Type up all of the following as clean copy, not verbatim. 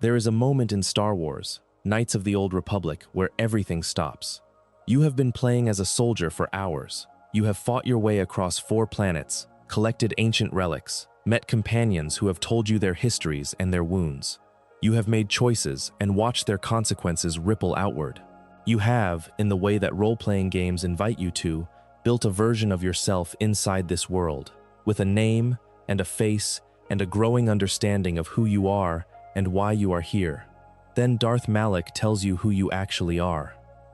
There is a moment in Star Wars, Knights of the Old Republic, where everything stops. You have been playing as a soldier for hours. You have fought your way across 4 planets, collected ancient relics, met companions who have told you their histories and their wounds. You have made choices and watched their consequences ripple outward. You have, in the way that role-playing games invite you to, built a version of yourself inside this world, with a name and a face and a growing understanding of who you are and why you are here. Then Darth Malak tells you who you actually are.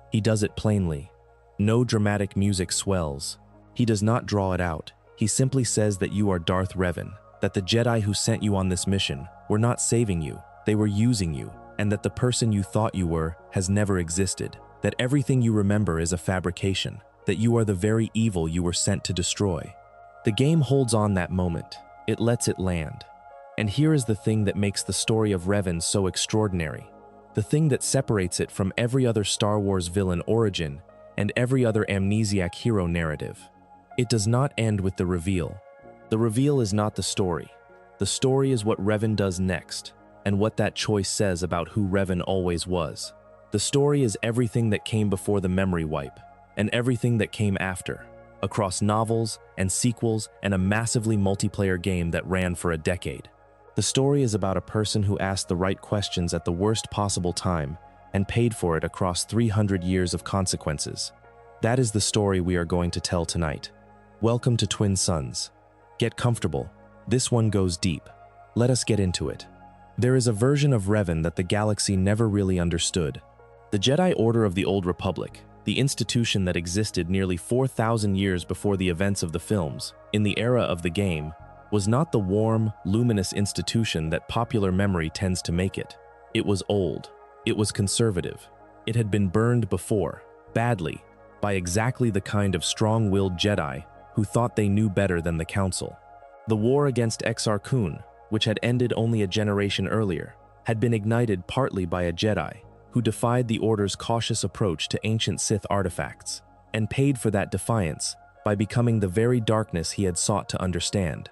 He does it plainly. No dramatic music swells. He does not draw it out. He simply says that you are Darth Revan, that the Jedi who sent you on this mission were not saving you, they were using you, and that the person you thought you were has never existed, that everything you remember is a fabrication, that you are the very evil you were sent to destroy. The game holds on that moment. It lets it land. And here is the thing that makes the story of Revan so extraordinary. The thing that separates it from every other Star Wars villain origin and every other amnesiac hero narrative. It does not end with the reveal. The reveal is not the story. The story is what Revan does next, and what that choice says about who Revan always was. The story is everything that came before the memory wipe, and everything that came after, across novels and sequels and a massively multiplayer game that ran for a decade. The story is about a person who asked the right questions at the worst possible time and paid for it across 300 years of consequences. That is the story we are going to tell tonight. Welcome to Twin Suns. Get comfortable. This one goes deep. Let us get into it. There is a version of Revan that the galaxy never really understood. The Jedi Order of the Old Republic, the institution that existed nearly 4,000 years before the events of the films, in the era of the game, was not the warm, luminous institution that popular memory tends to make it. It was old. It was conservative. It had been burned before, badly, by exactly the kind of strong-willed Jedi who thought they knew better than the Council. The war against Exar Kun, which had ended only a generation earlier, had been ignited partly by a Jedi who defied the Order's cautious approach to ancient Sith artifacts, and paid for that defiance by becoming the very darkness he had sought to understand.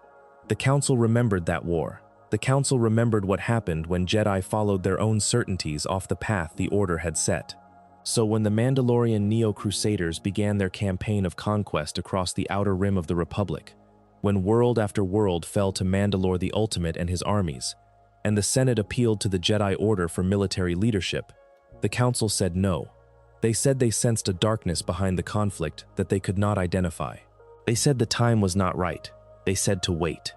The Council remembered that war. The Council remembered what happened when Jedi followed their own certainties off the path the Order had set. So when the Mandalorian Neo-Crusaders began their campaign of conquest across the outer rim of the Republic, when world after world fell to Mandalore the Ultimate and his armies, and the Senate appealed to the Jedi Order for military leadership, the Council said no. They said they sensed a darkness behind the conflict that they could not identify. They said the time was not right. They said to wait.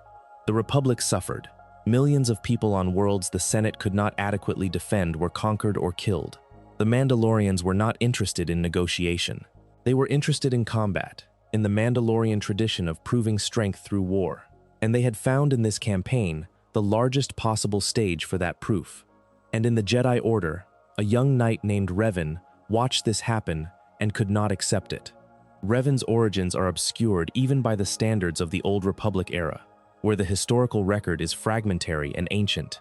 The Republic suffered. Millions of people on worlds the Senate could not adequately defend were conquered or killed. The Mandalorians were not interested in negotiation. They were interested in combat, in the Mandalorian tradition of proving strength through war. And they had found in this campaign the largest possible stage for that proof. And in the Jedi Order, a young knight named Revan watched this happen and could not accept it. Revan's origins are obscured even by the standards of the Old Republic era, where the historical record is fragmentary and ancient.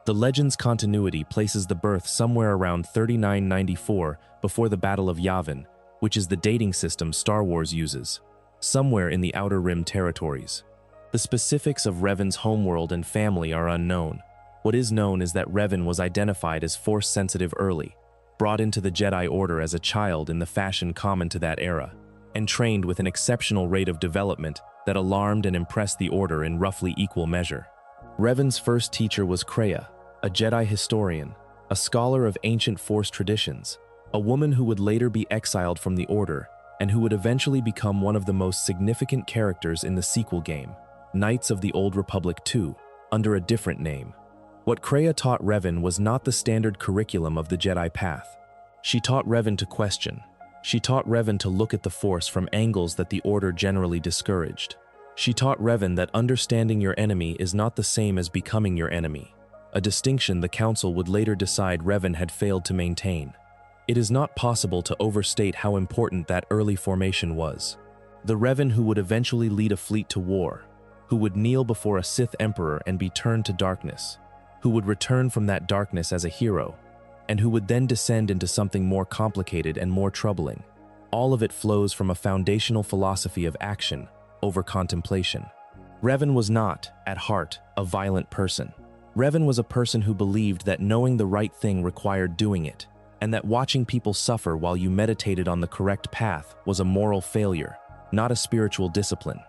The legend's continuity places the birth somewhere around 3994 before the Battle of Yavin, which is the dating system Star Wars uses, somewhere in the Outer Rim territories. The specifics of Revan's homeworld and family are unknown. What is known is that Revan was identified as Force-sensitive early, brought into the Jedi Order as a child in the fashion common to that era, and trained with an exceptional rate of development that alarmed and impressed the Order in roughly equal measure. Revan's first teacher was Kreia, a Jedi historian, a scholar of ancient Force traditions, a woman who would later be exiled from the Order and who would eventually become one of the most significant characters in the sequel game, Knights of the Old Republic II, under a different name. What Kreia taught Revan was not the standard curriculum of the Jedi path. She taught Revan to question. She taught Revan to look at the Force from angles that the Order generally discouraged. She taught Revan that understanding your enemy is not the same as becoming your enemy, a distinction the Council would later decide Revan had failed to maintain. It is not possible to overstate how important that early formation was. The Revan who would eventually lead a fleet to war, who would kneel before a Sith Emperor and be turned to darkness, who would return from that darkness as a hero, and who would then descend into something more complicated and more troubling. All of it flows from a foundational philosophy of action over contemplation. Revan was not, at heart, a violent person. Revan was a person who believed that knowing the right thing required doing it, and that watching people suffer while you meditated on the correct path was a moral failure, not a spiritual discipline.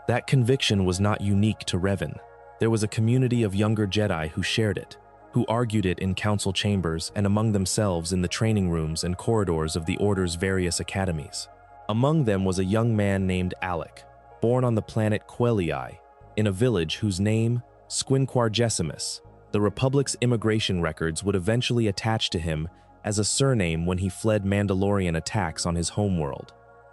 That conviction was not unique to Revan. There was a community of younger Jedi who shared it, who argued it in council chambers and among themselves in the training rooms and corridors of the Order's various academies. Among them was a young man named Alec, born on the planet Quelii, in a village whose name, Squinquargesimus, the Republic's immigration records would eventually attach to him as a surname when he fled Mandalorian attacks on his homeworld.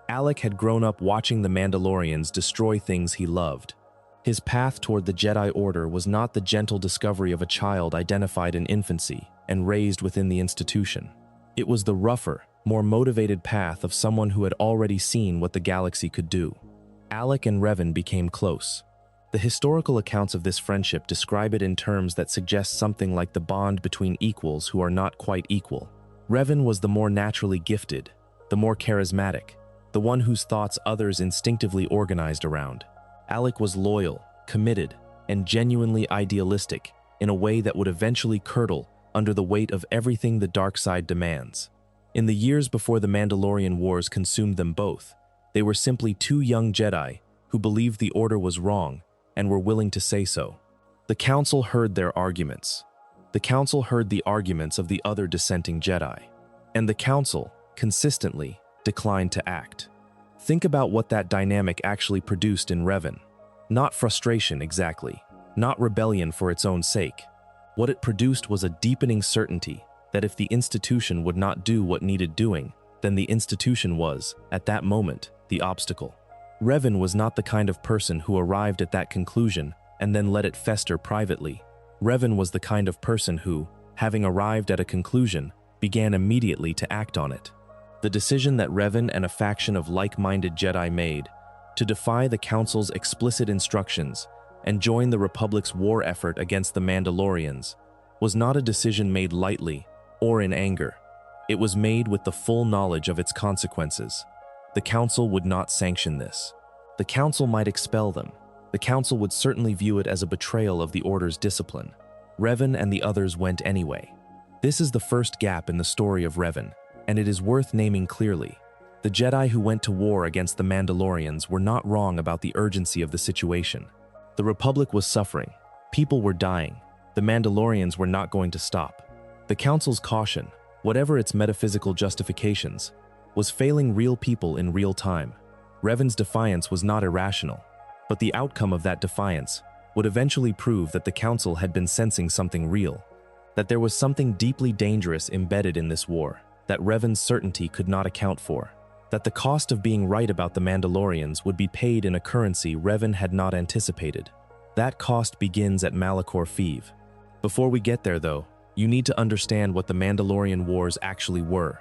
Alec had grown up watching the Mandalorians destroy things he loved. His path toward the Jedi Order was not the gentle discovery of a child identified in infancy and raised within the institution. It was the rougher, more motivated path of someone who had already seen what the galaxy could do. Alec and Revan became close. The historical accounts of this friendship describe it in terms that suggest something like the bond between equals who are not quite equal. Revan was the more naturally gifted, the more charismatic, the one whose thoughts others instinctively organized around. Alec was loyal, committed, and genuinely idealistic in a way that would eventually curdle under the weight of everything the dark side demands. In the years before the Mandalorian Wars consumed them both, they were simply two young Jedi who believed the Order was wrong and were willing to say so. The Council heard their arguments. The Council heard the arguments of the other dissenting Jedi. And the Council, consistently, declined to act. Think about what that dynamic actually produced in Revan. Not frustration exactly, not rebellion for its own sake. What it produced was a deepening certainty that if the institution would not do what needed doing, then the institution was, at that moment, the obstacle. Revan was not the kind of person who arrived at that conclusion and then let it fester privately. Revan was the kind of person who, having arrived at a conclusion, began immediately to act on it. The decision that Revan and a faction of like-minded Jedi made to defy the Council's explicit instructions and join the Republic's war effort against the Mandalorians was not a decision made lightly or in anger. It was made with the full knowledge of its consequences. The Council would not sanction this. The Council might expel them. The Council would certainly view it as a betrayal of the Order's discipline. Revan and the others went anyway. This is the first gap in the story of Revan, and it is worth naming clearly. The Jedi who went to war against the Mandalorians were not wrong about the urgency of the situation. The Republic was suffering. People were dying. The Mandalorians were not going to stop. The Council's caution, whatever its metaphysical justifications, was failing real people in real time. Revan's defiance was not irrational, but the outcome of that defiance would eventually prove that the Council had been sensing something real, that there was something deeply dangerous embedded in this war that Revan's certainty could not account for, that the cost of being right about the Mandalorians would be paid in a currency Revan had not anticipated. That cost begins at Malachor V. Before we get there, though, you need to understand what the Mandalorian Wars actually were,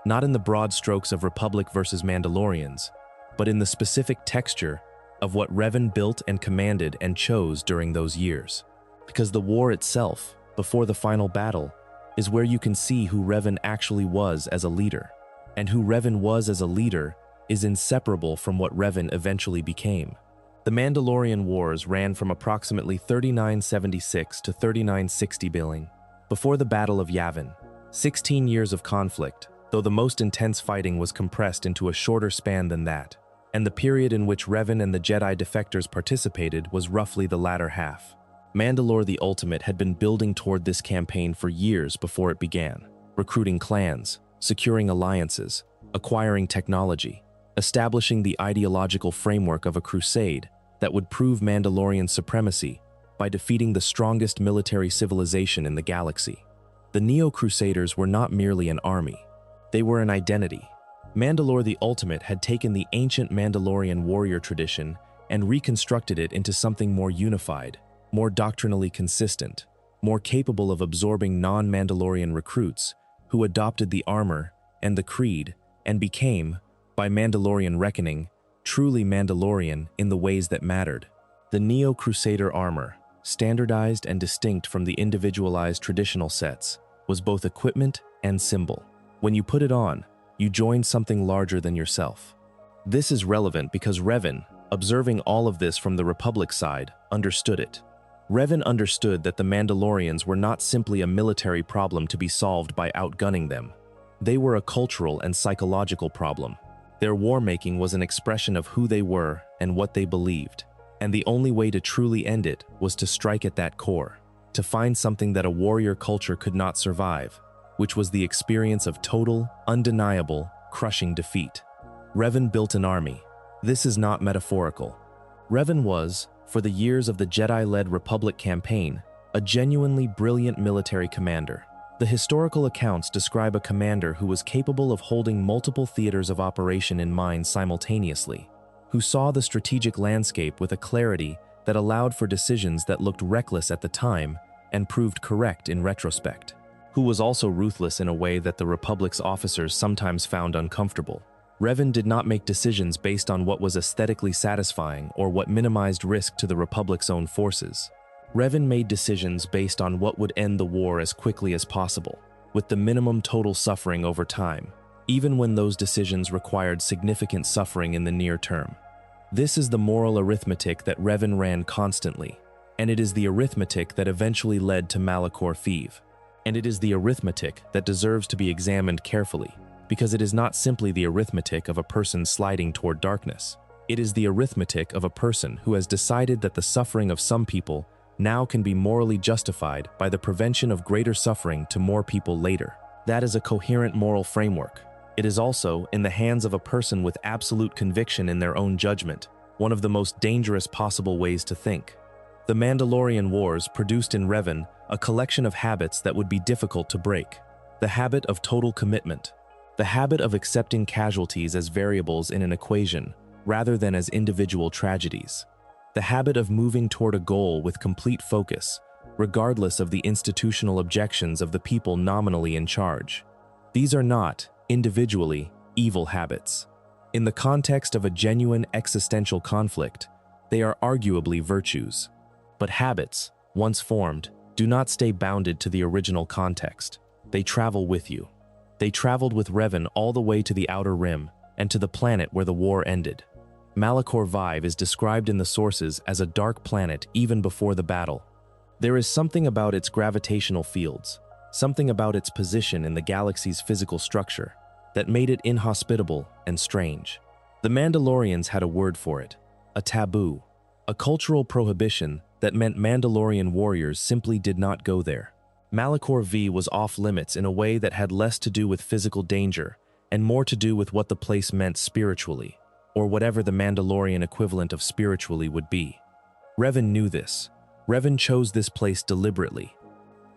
not in the broad strokes of Republic versus Mandalorians, but in the specific texture of what Revan built and commanded and chose during those years. Because the war itself, before the final battle, is where you can see who Revan actually was as a leader. And who Revan was as a leader is inseparable from what Revan eventually became. The Mandalorian Wars ran from approximately 3976 to 3960 billing. Before the Battle of Yavin, 16 years of conflict, though the most intense fighting was compressed into a shorter span than that, and the period in which Revan and the Jedi defectors participated was roughly the latter half. Mandalore the Ultimate had been building toward this campaign for years before it began, recruiting clans, securing alliances, acquiring technology, establishing the ideological framework of a crusade that would prove Mandalorian supremacy by defeating the strongest military civilization in the galaxy. The Neo-Crusaders were not merely an army. They were an identity. Mandalore the Ultimate had taken the ancient Mandalorian warrior tradition and reconstructed it into something more unified, more doctrinally consistent, more capable of absorbing non-Mandalorian recruits who adopted the armor and the creed and became, by Mandalorian reckoning, truly Mandalorian in the ways that mattered. The Neo-Crusader armor, standardized and distinct from the individualized traditional sets, was both equipment and symbol. When you put it on, you joined something larger than yourself. This is relevant because Revan, observing all of this from the Republic side, understood it. Revan understood that the Mandalorians were not simply a military problem to be solved by outgunning them. They were a cultural and psychological problem. Their war-making was an expression of who they were and what they believed, and the only way to truly end it was to strike at that core, to find something that a warrior culture could not survive, which was the experience of total, undeniable, crushing defeat. Revan built an army. This is not metaphorical. Revan was, for the years of the Jedi-led Republic campaign, a genuinely brilliant military commander. The historical accounts describe a commander who was capable of holding multiple theaters of operation in mind simultaneously, who saw the strategic landscape with a clarity that allowed for decisions that looked reckless at the time and proved correct in retrospect, who was also ruthless in a way that the Republic's officers sometimes found uncomfortable. Revan did not make decisions based on what was aesthetically satisfying or what minimized risk to the Republic's own forces. Revan made decisions based on what would end the war as quickly as possible, with the minimum total suffering over time, even when those decisions required significant suffering in the near term. This is the moral arithmetic that Revan ran constantly, and it is the arithmetic that eventually led to Malachor V. And it is the arithmetic that deserves to be examined carefully, because it is not simply the arithmetic of a person sliding toward darkness. It is the arithmetic of a person who has decided that the suffering of some people now can be morally justified by the prevention of greater suffering to more people later. That is a coherent moral framework. It is also in the hands of a person with absolute conviction in their own judgment, one of the most dangerous possible ways to think. The Mandalorian Wars produced in Revan a collection of habits that would be difficult to break. The habit of total commitment. The habit of accepting casualties as variables in an equation, rather than as individual tragedies. The habit of moving toward a goal with complete focus, regardless of the institutional objections of the people nominally in charge. These are not, individually, evil habits. In the context of a genuine existential conflict, they are arguably virtues. But habits, once formed, do not stay bounded to the original context. They travel with you. They traveled with Revan all the way to the Outer Rim and to the planet where the war ended. Malachor V is described in the sources as a dark planet even before the battle. There is something about its gravitational fields, something about its position in the galaxy's physical structure, that made it inhospitable and strange. The Mandalorians had a word for it, a taboo, a cultural prohibition that meant Mandalorian warriors simply did not go there. Malachor V was off-limits in a way that had less to do with physical danger and more to do with what the place meant spiritually, or whatever the Mandalorian equivalent of spiritually would be. Revan knew this. Revan chose this place deliberately.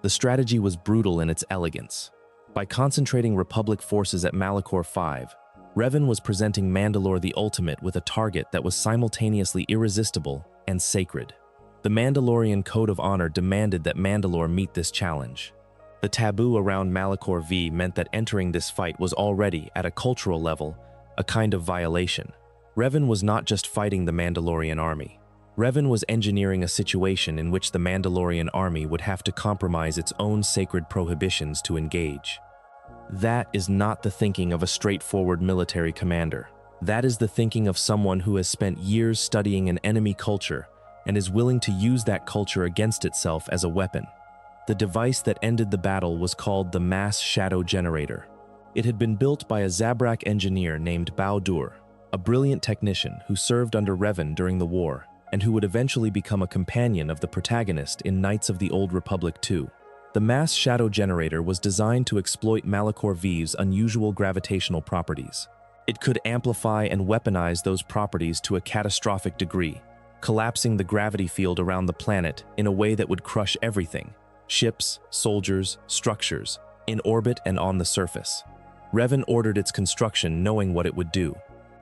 The strategy was brutal in its elegance. By concentrating Republic forces at Malachor V, Revan was presenting Mandalore the Ultimate with a target that was simultaneously irresistible and sacred. The Mandalorian Code of Honor demanded that Mandalore meet this challenge. The taboo around Malachor V meant that entering this fight was already, at a cultural level, a kind of violation. Revan was not just fighting the Mandalorian army. Revan was engineering a situation in which the Mandalorian army would have to compromise its own sacred prohibitions to engage. That is not the thinking of a straightforward military commander. That is the thinking of someone who has spent years studying an enemy culture and is willing to use that culture against itself as a weapon. The device that ended the battle was called the Mass Shadow Generator. It had been built by a Zabrak engineer named Bao-Dur, a brilliant technician who served under Revan during the war and who would eventually become a companion of the protagonist in Knights of the Old Republic II. The Mass Shadow Generator was designed to exploit Malachor V's unusual gravitational properties. It could amplify and weaponize those properties to a catastrophic degree, collapsing the gravity field around the planet in a way that would crush everything: ships, soldiers, structures, in orbit and on the surface. Revan ordered its construction knowing what it would do.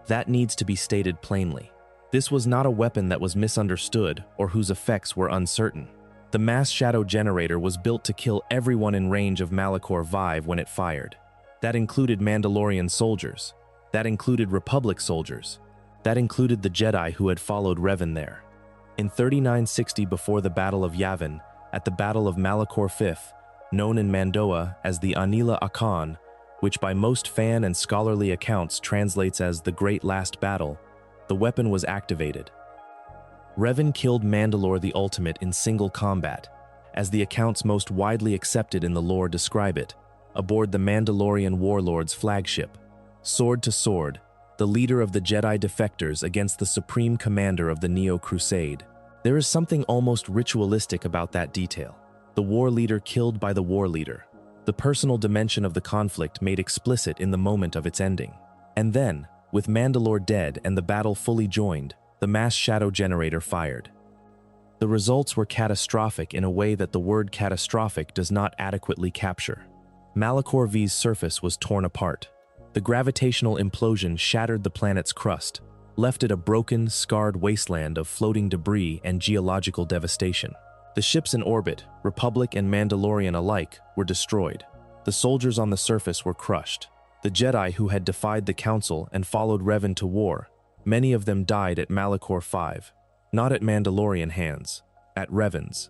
That needs to be stated plainly. This was not a weapon that was misunderstood or whose effects were uncertain. The Mass Shadow Generator was built to kill everyone in range of Malachor V when it fired. That included Mandalorian soldiers. That included Republic soldiers. That included the Jedi who had followed Revan there. In 3960 before the Battle of Yavin, at the Battle of Malachor V, known in Mandoa as the Anila Akan, which by most fan and scholarly accounts translates as the Great Last Battle, the weapon was activated. Revan killed Mandalore the Ultimate in single combat, as the accounts most widely accepted in the lore describe it, aboard the Mandalorian warlord's flagship. Sword to sword, the leader of the Jedi defectors against the supreme commander of the Neo-Crusade. There is something almost ritualistic about that detail. The war leader killed by the war leader. The personal dimension of the conflict made explicit in the moment of its ending. And then, with Mandalore dead and the battle fully joined, the mass shadow generator fired. The results were catastrophic in a way that the word catastrophic does not adequately capture. Malachor V's surface was torn apart. The gravitational implosion shattered the planet's crust, left it a broken, scarred wasteland of floating debris and geological devastation. The ships in orbit, Republic and Mandalorian alike, were destroyed. The soldiers on the surface were crushed. The Jedi who had defied the Council and followed Revan to war, many of them died at Malachor V, not at Mandalorian hands, at Revan's.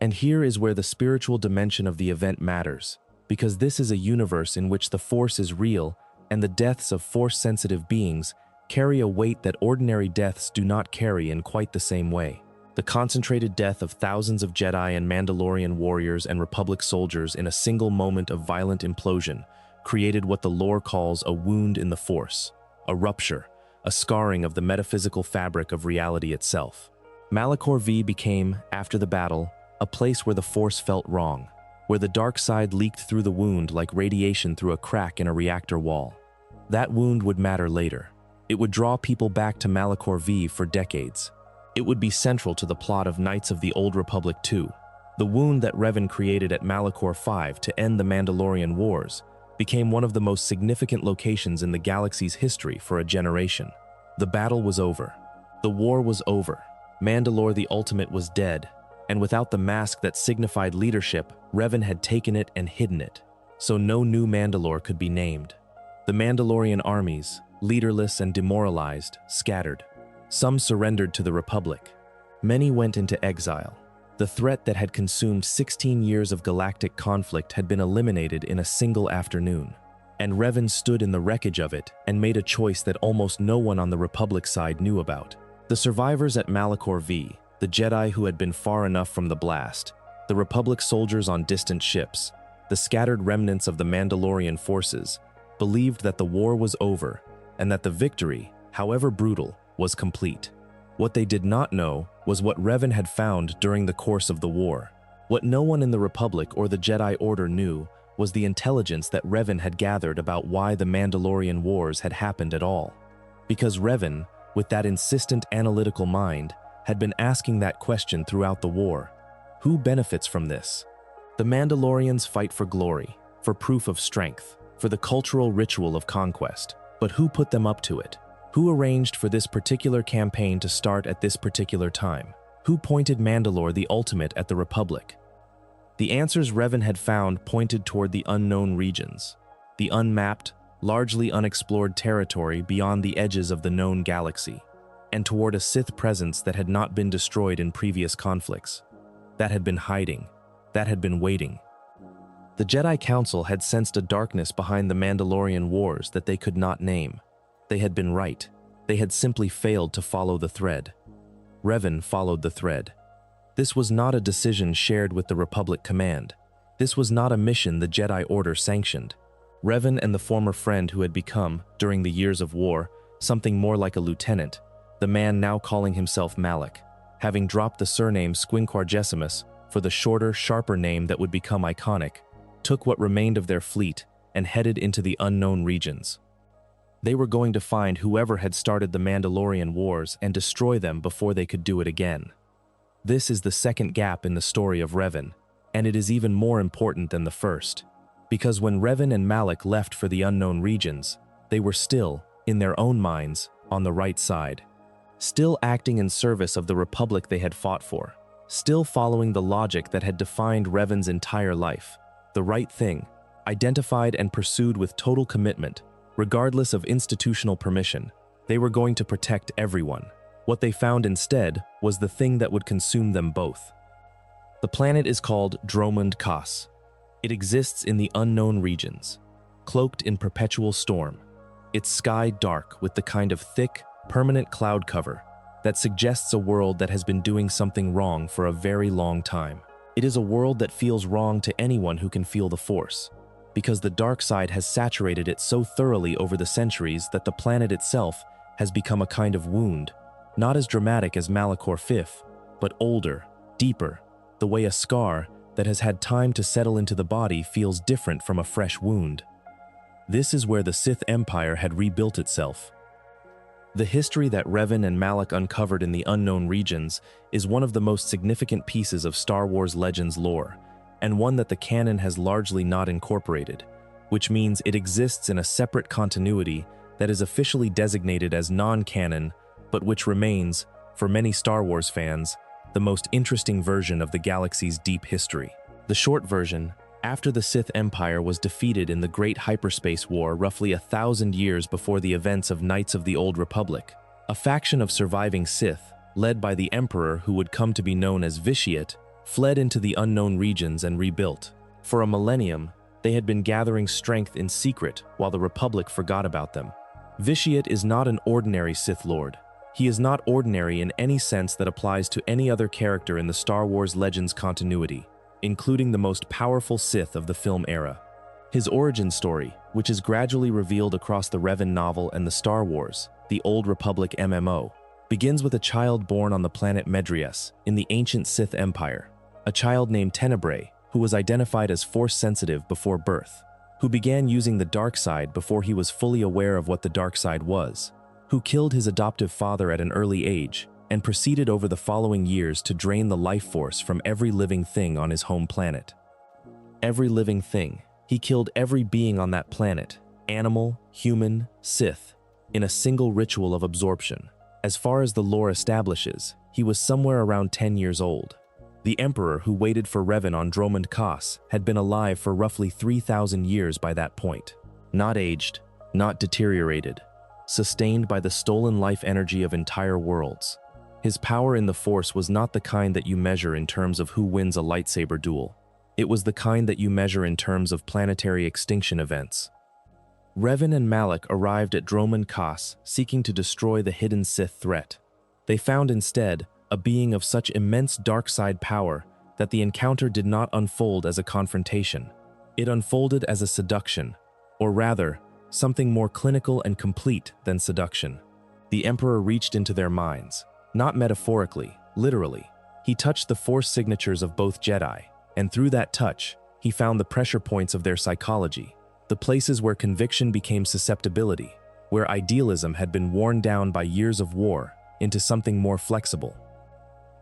And here is where the spiritual dimension of the event matters, because this is a universe in which the Force is real and the deaths of Force-sensitive beings carry a weight that ordinary deaths do not carry in quite the same way. The concentrated death of thousands of Jedi and Mandalorian warriors and Republic soldiers in a single moment of violent implosion created what the lore calls a wound in the Force, a rupture, a scarring of the metaphysical fabric of reality itself. Malachor V became, after the battle, a place where the Force felt wrong, where the dark side leaked through the wound like radiation through a crack in a reactor wall. That wound would matter later. It would draw people back to Malachor V for decades. It would be central to the plot of Knights of the Old Republic 2. The wound that Revan created at Malachor V to end the Mandalorian Wars became one of the most significant locations in the galaxy's history for a generation. The battle was over. The war was over. Mandalore the Ultimate was dead, and without the mask that signified leadership, Revan had taken it and hidden it, so no new Mandalore could be named. The Mandalorian armies, leaderless and demoralized, scattered. Some surrendered to the Republic. Many went into exile. The threat that had consumed 16 years of galactic conflict had been eliminated in a single afternoon, and Revan stood in the wreckage of it and made a choice that almost no one on the Republic side knew about. The survivors at Malachor V, the Jedi who had been far enough from the blast, the Republic soldiers on distant ships, the scattered remnants of the Mandalorian forces, believed that the war was over and that the victory, however brutal, was complete. What they did not know was what Revan had found during the course of the war. What no one in the Republic or the Jedi Order knew was the intelligence that Revan had gathered about why the Mandalorian Wars had happened at all. Because Revan, with that insistent analytical mind, had been asking that question throughout the war. Who benefits from this? The Mandalorians fight for glory, for proof of strength, for the cultural ritual of conquest. But who put them up to it? Who arranged for this particular campaign to start at this particular time? Who pointed Mandalore the Ultimate at the Republic? The answers Revan had found pointed toward the unknown regions, the unmapped, largely unexplored territory beyond the edges of the known galaxy, and toward a Sith presence that had not been destroyed in previous conflicts, that had been hiding, that had been waiting. The Jedi Council had sensed a darkness behind the Mandalorian Wars that they could not name. They had been right. They had simply failed to follow the thread. Revan followed the thread. This was not a decision shared with the Republic Command. This was not a mission the Jedi Order sanctioned. Revan and the former friend who had become, during the years of war, something more like a lieutenant, the man now calling himself Malak, having dropped the surname Squinquargesimus for the shorter, sharper name that would become iconic, took what remained of their fleet and headed into the unknown regions. They were going to find whoever had started the Mandalorian Wars and destroy them before they could do it again. This is the second gap in the story of Revan, and it is even more important than the first, because when Revan and Malak left for the unknown regions, they were still, in their own minds, on the right side, still acting in service of the Republic they had fought for, still following the logic that had defined Revan's entire life, the right thing, identified and pursued with total commitment. Regardless of institutional permission, they were going to protect everyone. What they found instead was the thing that would consume them both. The planet is called Dromund Kaas. It exists in the unknown regions, cloaked in perpetual storm, its sky dark with the kind of thick, permanent cloud cover that suggests a world that has been doing something wrong for a very long time. It is a world that feels wrong to anyone who can feel the Force, because the dark side has saturated it so thoroughly over the centuries that the planet itself has become a kind of wound, not as dramatic as Malachor V, but older, deeper, the way a scar that has had time to settle into the body feels different from a fresh wound. This is where the Sith Empire had rebuilt itself. The history that Revan and Malak uncovered in the unknown regions is one of the most significant pieces of Star Wars Legends lore, and one that the canon has largely not incorporated, which means it exists in a separate continuity that is officially designated as non-canon, but which remains, for many Star Wars fans, the most interesting version of the galaxy's deep history. The short version, after the Sith Empire was defeated in the Great Hyperspace War roughly 1,000 years before the events of Knights of the Old Republic, a faction of surviving Sith, led by the Emperor who would come to be known as Vitiate, fled into the unknown regions and rebuilt. For a millennium, they had been gathering strength in secret while the Republic forgot about them. Vitiate is not an ordinary Sith Lord. He is not ordinary in any sense that applies to any other character in the Star Wars Legends continuity, including the most powerful Sith of the film era. His origin story, which is gradually revealed across the Revan novel and the Star Wars, the Old Republic MMO, begins with a child born on the planet Medrias in the ancient Sith Empire, a child named Tenebrae, who was identified as Force-sensitive before birth, who began using the dark side before he was fully aware of what the dark side was, who killed his adoptive father at an early age, and proceeded over the following years to drain the life force from every living thing on his home planet. Every living thing. He killed every being on that planet, animal, human, Sith, in a single ritual of absorption. As far as the lore establishes, he was somewhere around 10 years old. The Emperor who waited for Revan on Dromund Kaas had been alive for roughly 3,000 years by that point. Not aged, not deteriorated, sustained by the stolen life energy of entire worlds. His power in the Force was not the kind that you measure in terms of who wins a lightsaber duel. It was the kind that you measure in terms of planetary extinction events. Revan and Malak arrived at Dromund Kaas seeking to destroy the hidden Sith threat. They found instead a being of such immense dark side power that the encounter did not unfold as a confrontation. It unfolded as a seduction, or rather, something more clinical and complete than seduction. The Emperor reached into their minds. Not metaphorically, literally. He touched the Force signatures of both Jedi, and through that touch, he found the pressure points of their psychology, the places where conviction became susceptibility, where idealism had been worn down by years of war into something more flexible.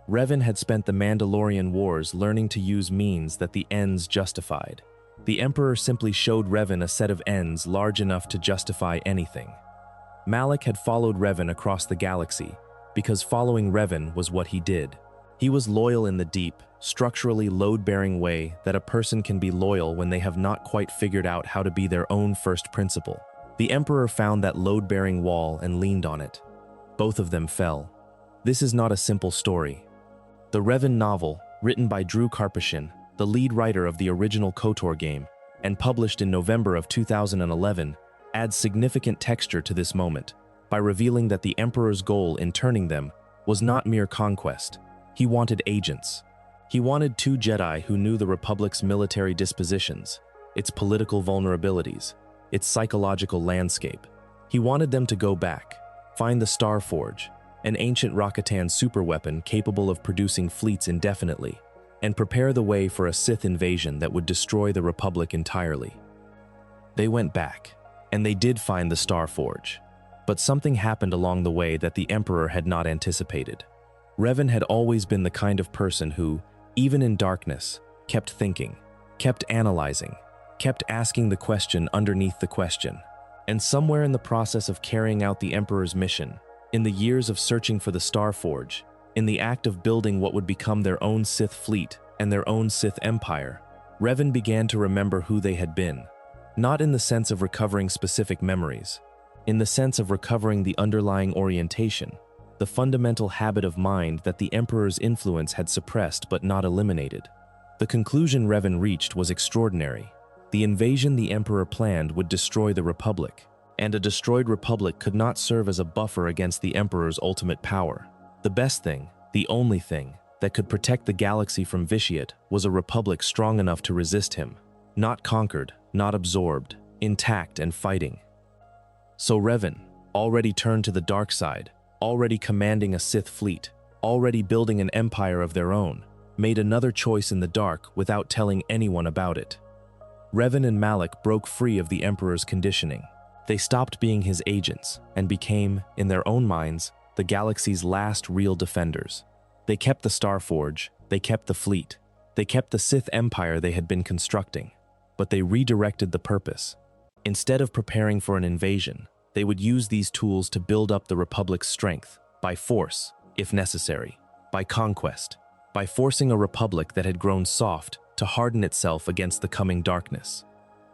Revan had spent the Mandalorian Wars learning to use means that the ends justified. The Emperor simply showed Revan a set of ends large enough to justify anything. Malak had followed Revan across the galaxy, because following Revan was what he did. He was loyal in the deep, structurally load-bearing way that a person can be loyal when they have not quite figured out how to be their own first principle. The Emperor found that load-bearing wall and leaned on it. Both of them fell. This is not a simple story. The Revan novel, written by Drew Karpyshyn, the lead writer of the original KOTOR game, and published in November of 2011, adds significant texture to this moment by revealing that the Emperor's goal in turning them was not mere conquest. He wanted agents. He wanted two Jedi who knew the Republic's military dispositions, its political vulnerabilities, its psychological landscape. He wanted them to go back, find the Star Forge, an ancient Rakatan superweapon capable of producing fleets indefinitely, and prepare the way for a Sith invasion that would destroy the Republic entirely. They went back, and they did find the Star Forge. But something happened along the way that the Emperor had not anticipated. Revan had always been the kind of person who, even in darkness, kept thinking, kept analyzing, kept asking the question underneath the question. And somewhere in the process of carrying out the Emperor's mission, in the years of searching for the Star Forge, in the act of building what would become their own Sith fleet and their own Sith empire, Revan began to remember who they had been, not in the sense of recovering specific memories, in the sense of recovering the underlying orientation, the fundamental habit of mind that the Emperor's influence had suppressed but not eliminated. The conclusion Revan reached was extraordinary. The invasion the Emperor planned would destroy the Republic, and a destroyed Republic could not serve as a buffer against the Emperor's ultimate power. The best thing, the only thing, that could protect the galaxy from Vitiate was a republic strong enough to resist him. Not conquered, not absorbed, intact and fighting. So Revan, already turned to the dark side, already commanding a Sith fleet, already building an empire of their own, made another choice in the dark without telling anyone about it. Revan and Malak broke free of the Emperor's conditioning. They stopped being his agents and became, in their own minds, the galaxy's last real defenders. They kept the Starforge, they kept the fleet, they kept the Sith Empire they had been constructing, but they redirected the purpose. Instead of preparing for an invasion, they would use these tools to build up the Republic's strength, by force, if necessary, by conquest, by forcing a republic that had grown soft to harden itself against the coming darkness.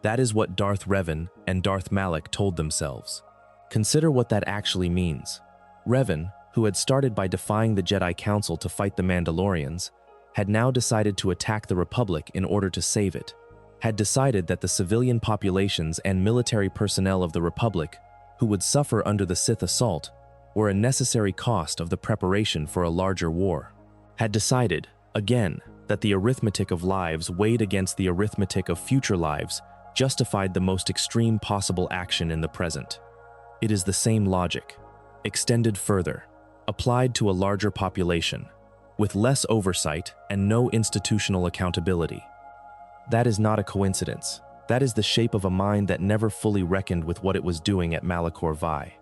That is what Darth Revan and Darth Malak told themselves. Consider what that actually means. Revan, who had started by defying the Jedi Council to fight the Mandalorians, had now decided to attack the Republic in order to save it, had decided that the civilian populations and military personnel of the Republic, who would suffer under the Sith assault, were a necessary cost of the preparation for a larger war, had decided, again, that the arithmetic of lives weighed against the arithmetic of future lives justified the most extreme possible action in the present. It is the same logic, extended further, applied to a larger population, with less oversight and no institutional accountability. That is not a coincidence. That is the shape of a mind that never fully reckoned with what it was doing at Malachor V.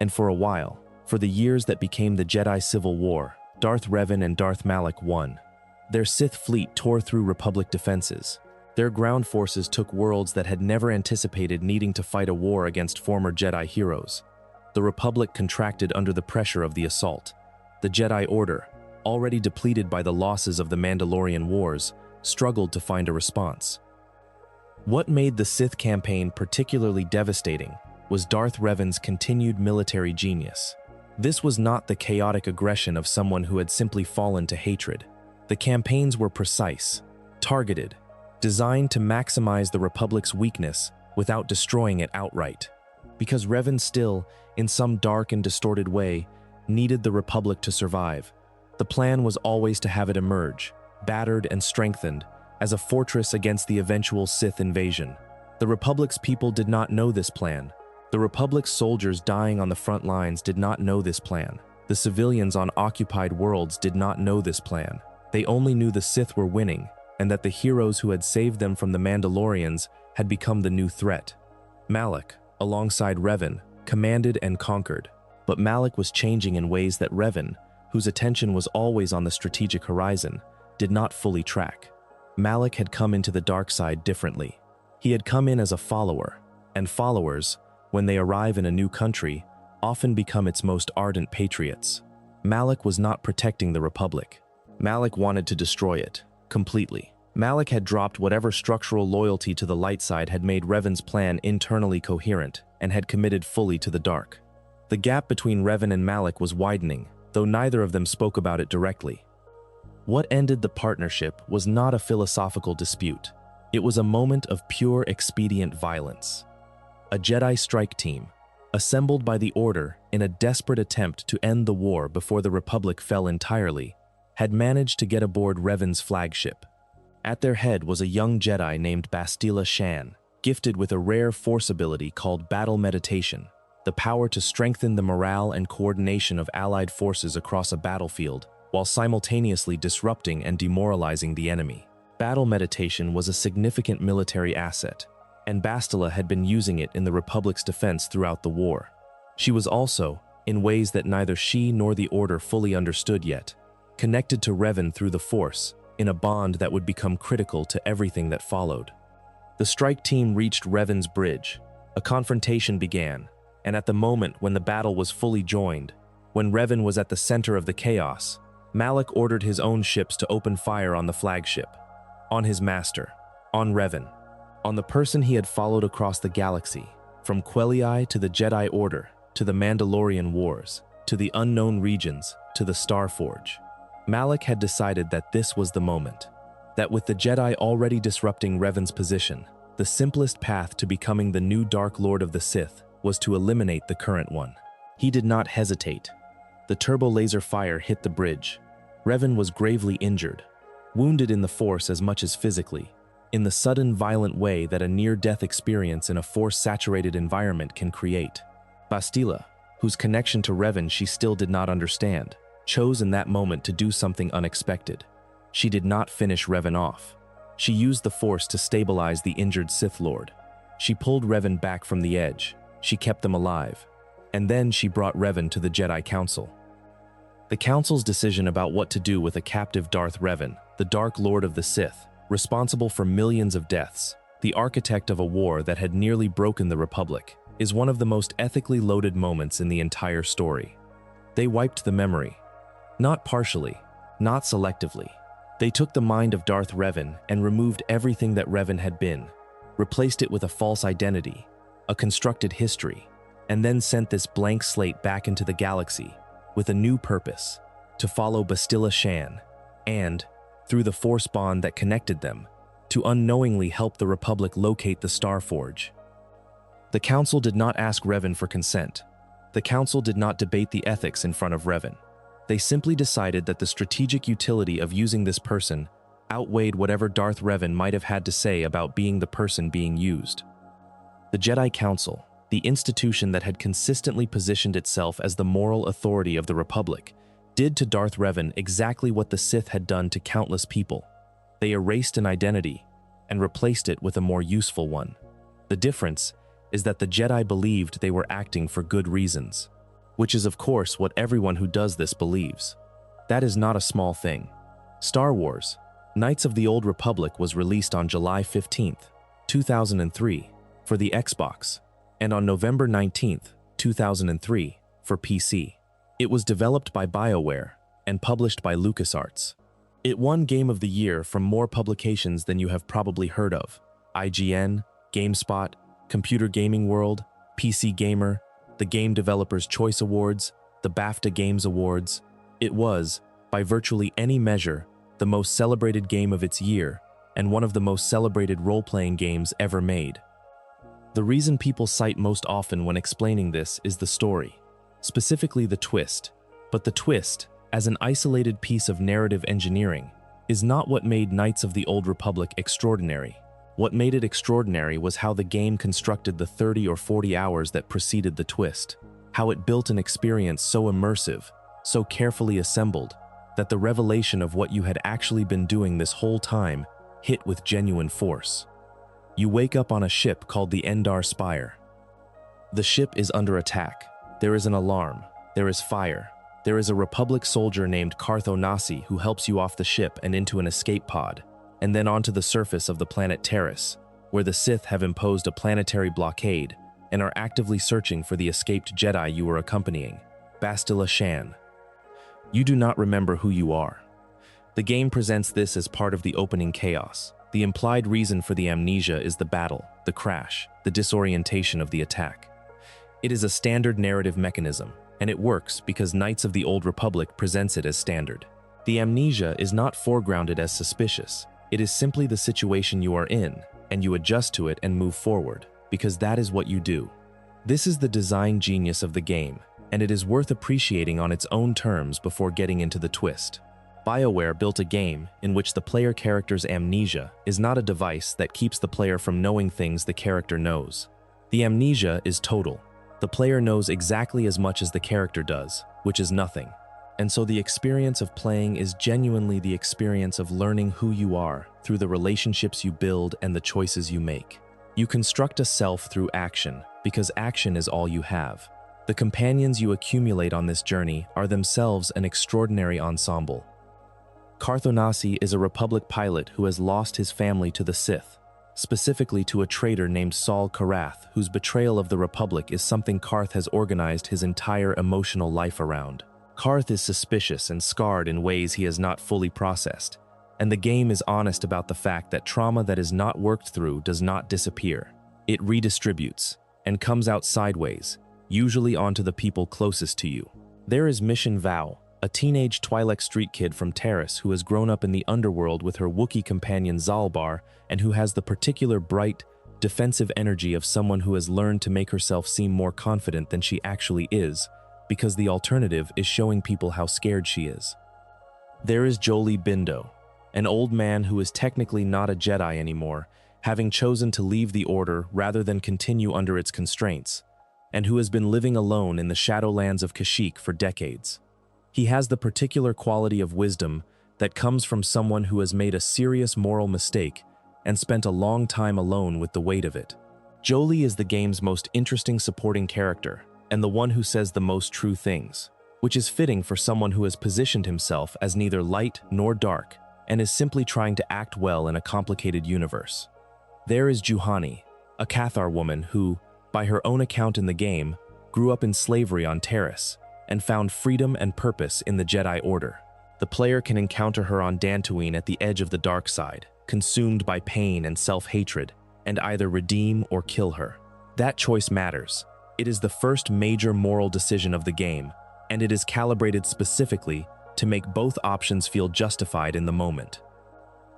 And for a while, for the years that became the Jedi Civil War, Darth Revan and Darth Malak won. Their Sith fleet tore through Republic defenses. Their ground forces took worlds that had never anticipated needing to fight a war against former Jedi heroes. The Republic contracted under the pressure of the assault. The Jedi Order, already depleted by the losses of the Mandalorian Wars, struggled to find a response. What made the Sith campaign particularly devastating was Darth Revan's continued military genius. This was not the chaotic aggression of someone who had simply fallen to hatred. The campaigns were precise, targeted, designed to maximize the Republic's weakness without destroying it outright. Because Revan still, in some dark and distorted way, needed the Republic to survive, the plan was always to have it emerge, battered and strengthened, as a fortress against the eventual Sith invasion. The Republic's people did not know this plan. The Republic's soldiers dying on the front lines did not know this plan. The civilians on occupied worlds did not know this plan. They only knew the Sith were winning, and that the heroes who had saved them from the Mandalorians had become the new threat. Malak, alongside Revan, commanded and conquered. But Malak was changing in ways that Revan, whose attention was always on the strategic horizon, did not fully track. Malak had come into the dark side differently. He had come in as a follower, and followers, when they arrive in a new country, often become its most ardent patriots. Malak was not protecting the Republic. Malak wanted to destroy it, completely. Malak had dropped whatever structural loyalty to the light side had made Revan's plan internally coherent, and had committed fully to the dark. The gap between Revan and Malak was widening, though neither of them spoke about it directly. What ended the partnership was not a philosophical dispute. It was a moment of pure expedient violence. A Jedi strike team, assembled by the Order in a desperate attempt to end the war before the Republic fell entirely, had managed to get aboard Revan's flagship. At their head was a young Jedi named Bastila Shan, gifted with a rare force ability called Battle Meditation, the power to strengthen the morale and coordination of allied forces across a battlefield, while simultaneously disrupting and demoralizing the enemy. Battle Meditation was a significant military asset, and Bastila had been using it in the Republic's defense throughout the war. She was also, in ways that neither she nor the Order fully understood yet, connected to Revan through the Force, in a bond that would become critical to everything that followed. The strike team reached Revan's bridge. A confrontation began, and at the moment when the battle was fully joined, when Revan was at the center of the chaos, Malak ordered his own ships to open fire on the flagship, on his master, on Revan, on the person he had followed across the galaxy, from Quelii to the Jedi Order, to the Mandalorian Wars, to the unknown regions, to the Starforge. Malak had decided that this was the moment, that with the Jedi already disrupting Revan's position, the simplest path to becoming the new Dark Lord of the Sith was to eliminate the current one. He did not hesitate. The turbo laser fire hit the bridge. Revan was gravely injured, wounded in the Force as much as physically, in the sudden, violent way that a near-death experience in a Force-saturated environment can create. Bastila, whose connection to Revan she still did not understand, chose in that moment to do something unexpected. She did not finish Revan off. She used the Force to stabilize the injured Sith Lord. She pulled Revan back from the edge. She kept them alive. And then she brought Revan to the Jedi Council. The Council's decision about what to do with a captive Darth Revan, the Dark Lord of the Sith, responsible for millions of deaths, the architect of a war that had nearly broken the Republic, is one of the most ethically loaded moments in the entire story. They wiped the memory. Not partially, not selectively. They took the mind of Darth Revan and removed everything that Revan had been, replaced it with a false identity, a constructed history, and then sent this blank slate back into the galaxy with a new purpose, to follow Bastila Shan, and, through the Force bond that connected them, to unknowingly help the Republic locate the Starforge. The Council did not ask Revan for consent. The Council did not debate the ethics in front of Revan. They simply decided that the strategic utility of using this person outweighed whatever Darth Revan might have had to say about being the person being used. The Jedi Council, the institution that had consistently positioned itself as the moral authority of the Republic, did to Darth Revan exactly what the Sith had done to countless people. They erased an identity and replaced it with a more useful one. The difference is that the Jedi believed they were acting for good reasons, which is of course what everyone who does this believes. That is not a small thing. Star Wars, Knights of the Old Republic was released on July 15th, 2003 for the Xbox, and on November 19th, 2003 for PC. It was developed by BioWare and published by LucasArts. It won Game of the Year from more publications than you have probably heard of: IGN, GameSpot, Computer Gaming World, PC Gamer, the Game Developers' Choice Awards, the BAFTA Games Awards. It was, by virtually any measure, the most celebrated game of its year and one of the most celebrated role-playing games ever made. The reason people cite most often when explaining this is the story, specifically the twist. But the twist, as an isolated piece of narrative engineering, is not what made Knights of the Old Republic extraordinary. What made it extraordinary was how the game constructed the 30 or 40 hours that preceded the twist, how it built an experience so immersive, so carefully assembled, that the revelation of what you had actually been doing this whole time hit with genuine force. You wake up on a ship called the Endar Spire. The ship is under attack. There is an alarm. There is fire. There is a Republic soldier named Cartho Nasi who helps you off the ship and into an escape pod, and then onto the surface of the planet Taris, where the Sith have imposed a planetary blockade and are actively searching for the escaped Jedi you were accompanying, Bastila Shan. You do not remember who you are. The game presents this as part of the opening chaos. The implied reason for the amnesia is the battle, the crash, the disorientation of the attack. It is a standard narrative mechanism, and it works because Knights of the Old Republic presents it as standard. The amnesia is not foregrounded as suspicious. It is simply the situation you are in, and you adjust to it and move forward, because that is what you do. This is the design genius of the game, and it is worth appreciating on its own terms before getting into the twist. BioWare built a game in which the player character's amnesia is not a device that keeps the player from knowing things the character knows. The amnesia is total. The player knows exactly as much as the character does, which is nothing. And so the experience of playing is genuinely the experience of learning who you are through the relationships you build and the choices you make. You construct a self through action, because action is all you have. The companions you accumulate on this journey are themselves an extraordinary ensemble. Cartho Nasi is a Republic pilot who has lost his family to the Sith, specifically to a traitor named Saul Karath, whose betrayal of the Republic is something Karth has organized his entire emotional life around. Karth is suspicious and scarred in ways he has not fully processed, and the game is honest about the fact that trauma that is not worked through does not disappear. It redistributes, and comes out sideways, usually onto the people closest to you. There is Mission Vow, a teenage Twi'lek street kid from Taris who has grown up in the underworld with her Wookiee companion Zalbar and who has the particular bright, defensive energy of someone who has learned to make herself seem more confident than she actually is, because the alternative is showing people how scared she is. There is Jolee Bindo, an old man who is technically not a Jedi anymore, having chosen to leave the Order rather than continue under its constraints, and who has been living alone in the Shadowlands of Kashyyyk for decades. He has the particular quality of wisdom that comes from someone who has made a serious moral mistake and spent a long time alone with the weight of it. Jolee is the game's most interesting supporting character, and the one who says the most true things, which is fitting for someone who has positioned himself as neither light nor dark and is simply trying to act well in a complicated universe. There is Juhani, a Cathar woman who, by her own account in the game, grew up in slavery on Taris and found freedom and purpose in the Jedi Order. The player can encounter her on Dantooine at the edge of the dark side, consumed by pain and self-hatred, and either redeem or kill her. That choice matters. It is the first major moral decision of the game, and it is calibrated specifically to make both options feel justified in the moment.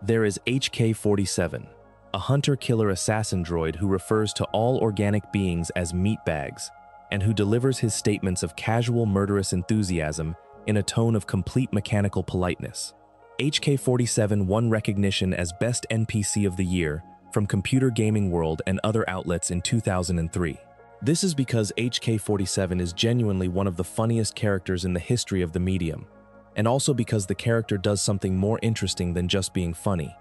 There is HK-47, a hunter-killer assassin droid who refers to all organic beings as meatbags, and who delivers his statements of casual murderous enthusiasm in a tone of complete mechanical politeness. HK-47 won recognition as Best NPC of the Year from Computer Gaming World and other outlets in 2003. This is because HK-47 is genuinely one of the funniest characters in the history of the medium, and also because the character does something more interesting than just being funny.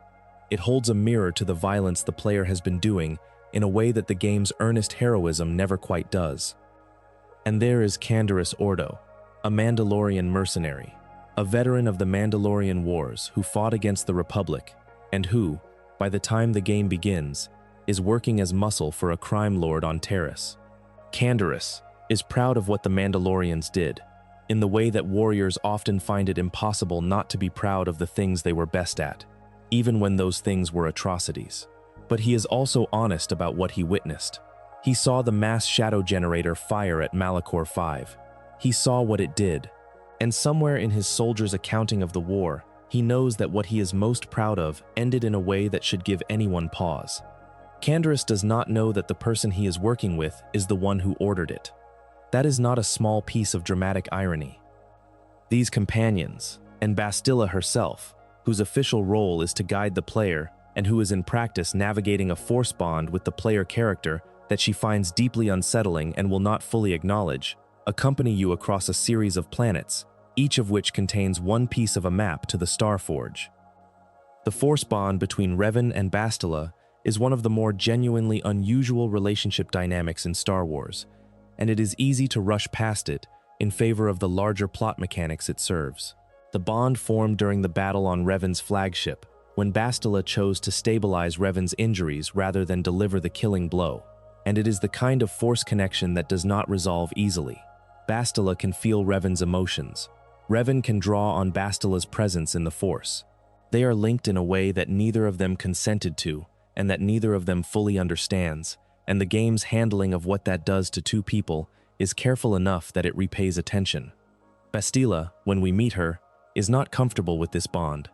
It holds a mirror to the violence the player has been doing in a way that the game's earnest heroism never quite does. And there is Canderous Ordo, a Mandalorian mercenary, a veteran of the Mandalorian Wars who fought against the Republic, and who, by the time the game begins, is working as muscle for a crime lord on Taris. Canderous is proud of what the Mandalorians did, in the way that warriors often find it impossible not to be proud of the things they were best at, even when those things were atrocities. But he is also honest about what he witnessed. He saw the mass shadow generator fire at Malachor V. He saw what it did, and somewhere in his soldier's accounting of the war, he knows that what he is most proud of ended in a way that should give anyone pause. Canderous does not know that the person he is working with is the one who ordered it. That is not a small piece of dramatic irony. These companions, and Bastila herself, whose official role is to guide the player and who is in practice navigating a force bond with the player character that she finds deeply unsettling and will not fully acknowledge, accompany you across a series of planets, each of which contains one piece of a map to the Starforge. The force bond between Revan and Bastila is one of the more genuinely unusual relationship dynamics in Star Wars, and it is easy to rush past it in favor of the larger plot mechanics it serves. The bond formed during the battle on Revan's flagship, when Bastila chose to stabilize Revan's injuries rather than deliver the killing blow, and it is the kind of force connection that does not resolve easily. Bastila can feel Revan's emotions. Revan can draw on Bastila's presence in the Force. They are linked in a way that neither of them consented to, and that neither of them fully understands, and the game's handling of what that does to two people is careful enough that it repays attention. Bastila, when we meet her, is not comfortable with this bond.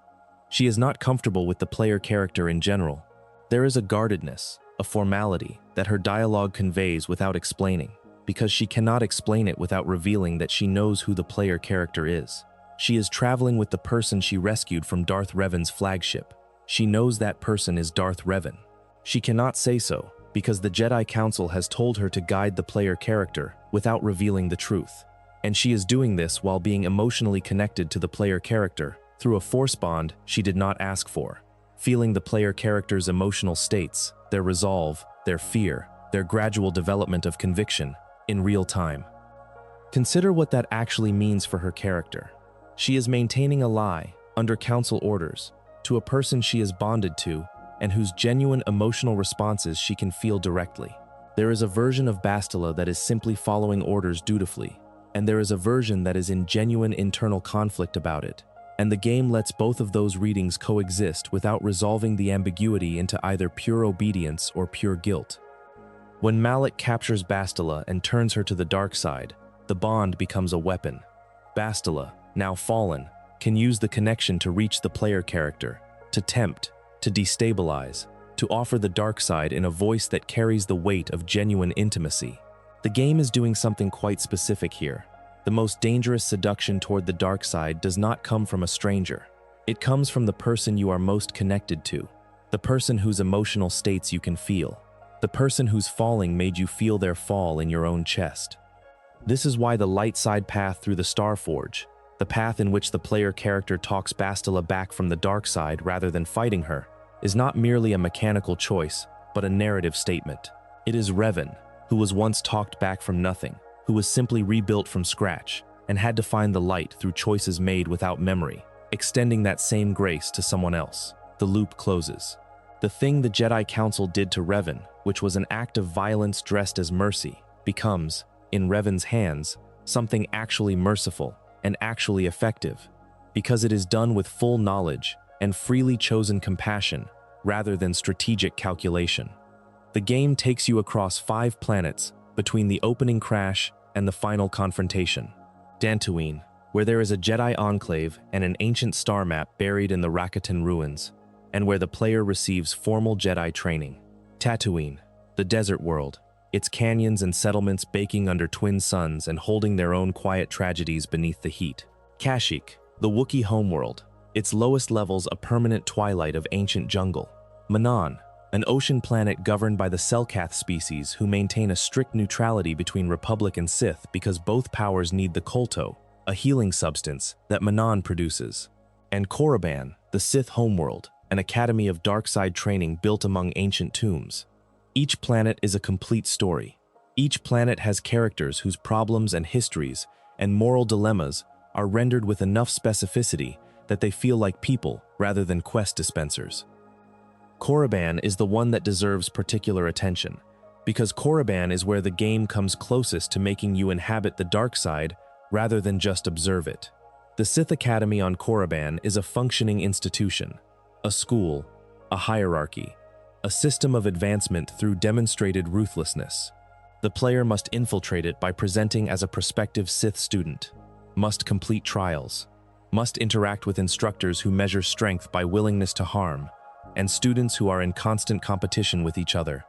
She is not comfortable with the player character in general. There is a guardedness, a formality, that her dialogue conveys without explaining, because she cannot explain it without revealing that she knows who the player character is. She is traveling with the person she rescued from Darth Revan's flagship. She knows that person is Darth Revan. She cannot say so, because the Jedi Council has told her to guide the player character without revealing the truth. And she is doing this while being emotionally connected to the player character through a force bond she did not ask for, feeling the player character's emotional states, their resolve, their fear, their gradual development of conviction, in real time. Consider what that actually means for her character. She is maintaining a lie, under council orders, to a person she is bonded to and whose genuine emotional responses she can feel directly. There is a version of Bastila that is simply following orders dutifully, and there is a version that is in genuine internal conflict about it, and the game lets both of those readings coexist without resolving the ambiguity into either pure obedience or pure guilt. When Malak captures Bastila and turns her to the dark side, the bond becomes a weapon. Bastila, now fallen, can use the connection to reach the player character, to tempt, to destabilize, to offer the dark side in a voice that carries the weight of genuine intimacy. The game is doing something quite specific here. The most dangerous seduction toward the dark side does not come from a stranger. It comes from the person you are most connected to, the person whose emotional states you can feel, the person whose falling made you feel their fall in your own chest. This is why the light side path through the Starforge, the path in which the player character talks Bastila back from the dark side rather than fighting her, is not merely a mechanical choice, but a narrative statement. It is Revan, who was once talked back from nothing, who was simply rebuilt from scratch, and had to find the light through choices made without memory, extending that same grace to someone else. The loop closes. The thing the Jedi Council did to Revan, which was an act of violence dressed as mercy, becomes, in Revan's hands, something actually merciful and actually effective, because it is done with full knowledge and freely chosen compassion rather than strategic calculation. The game takes you across 5 planets between the opening crash and the final confrontation. Dantooine, where there is a Jedi enclave and an ancient star map buried in the Rakatan ruins, and where the player receives formal Jedi training. Tatooine, the desert world, its canyons and settlements baking under twin suns and holding their own quiet tragedies beneath the heat. Kashyyyk, the Wookiee homeworld, its lowest levels a permanent twilight of ancient jungle. Manaan, an ocean planet governed by the Selkath species who maintain a strict neutrality between Republic and Sith because both powers need the Kolto, a healing substance that Manaan produces. And Korriban, the Sith homeworld, an academy of dark side training built among ancient tombs. Each planet is a complete story. Each planet has characters whose problems and histories and moral dilemmas are rendered with enough specificity that they feel like people rather than quest dispensers. Korriban is the one that deserves particular attention, because Korriban is where the game comes closest to making you inhabit the dark side rather than just observe it. The Sith Academy on Korriban is a functioning institution, a school, a hierarchy, a system of advancement through demonstrated ruthlessness. The player must infiltrate it by presenting as a prospective Sith student, must complete trials, must interact with instructors who measure strength by willingness to harm, and students who are in constant competition with each other,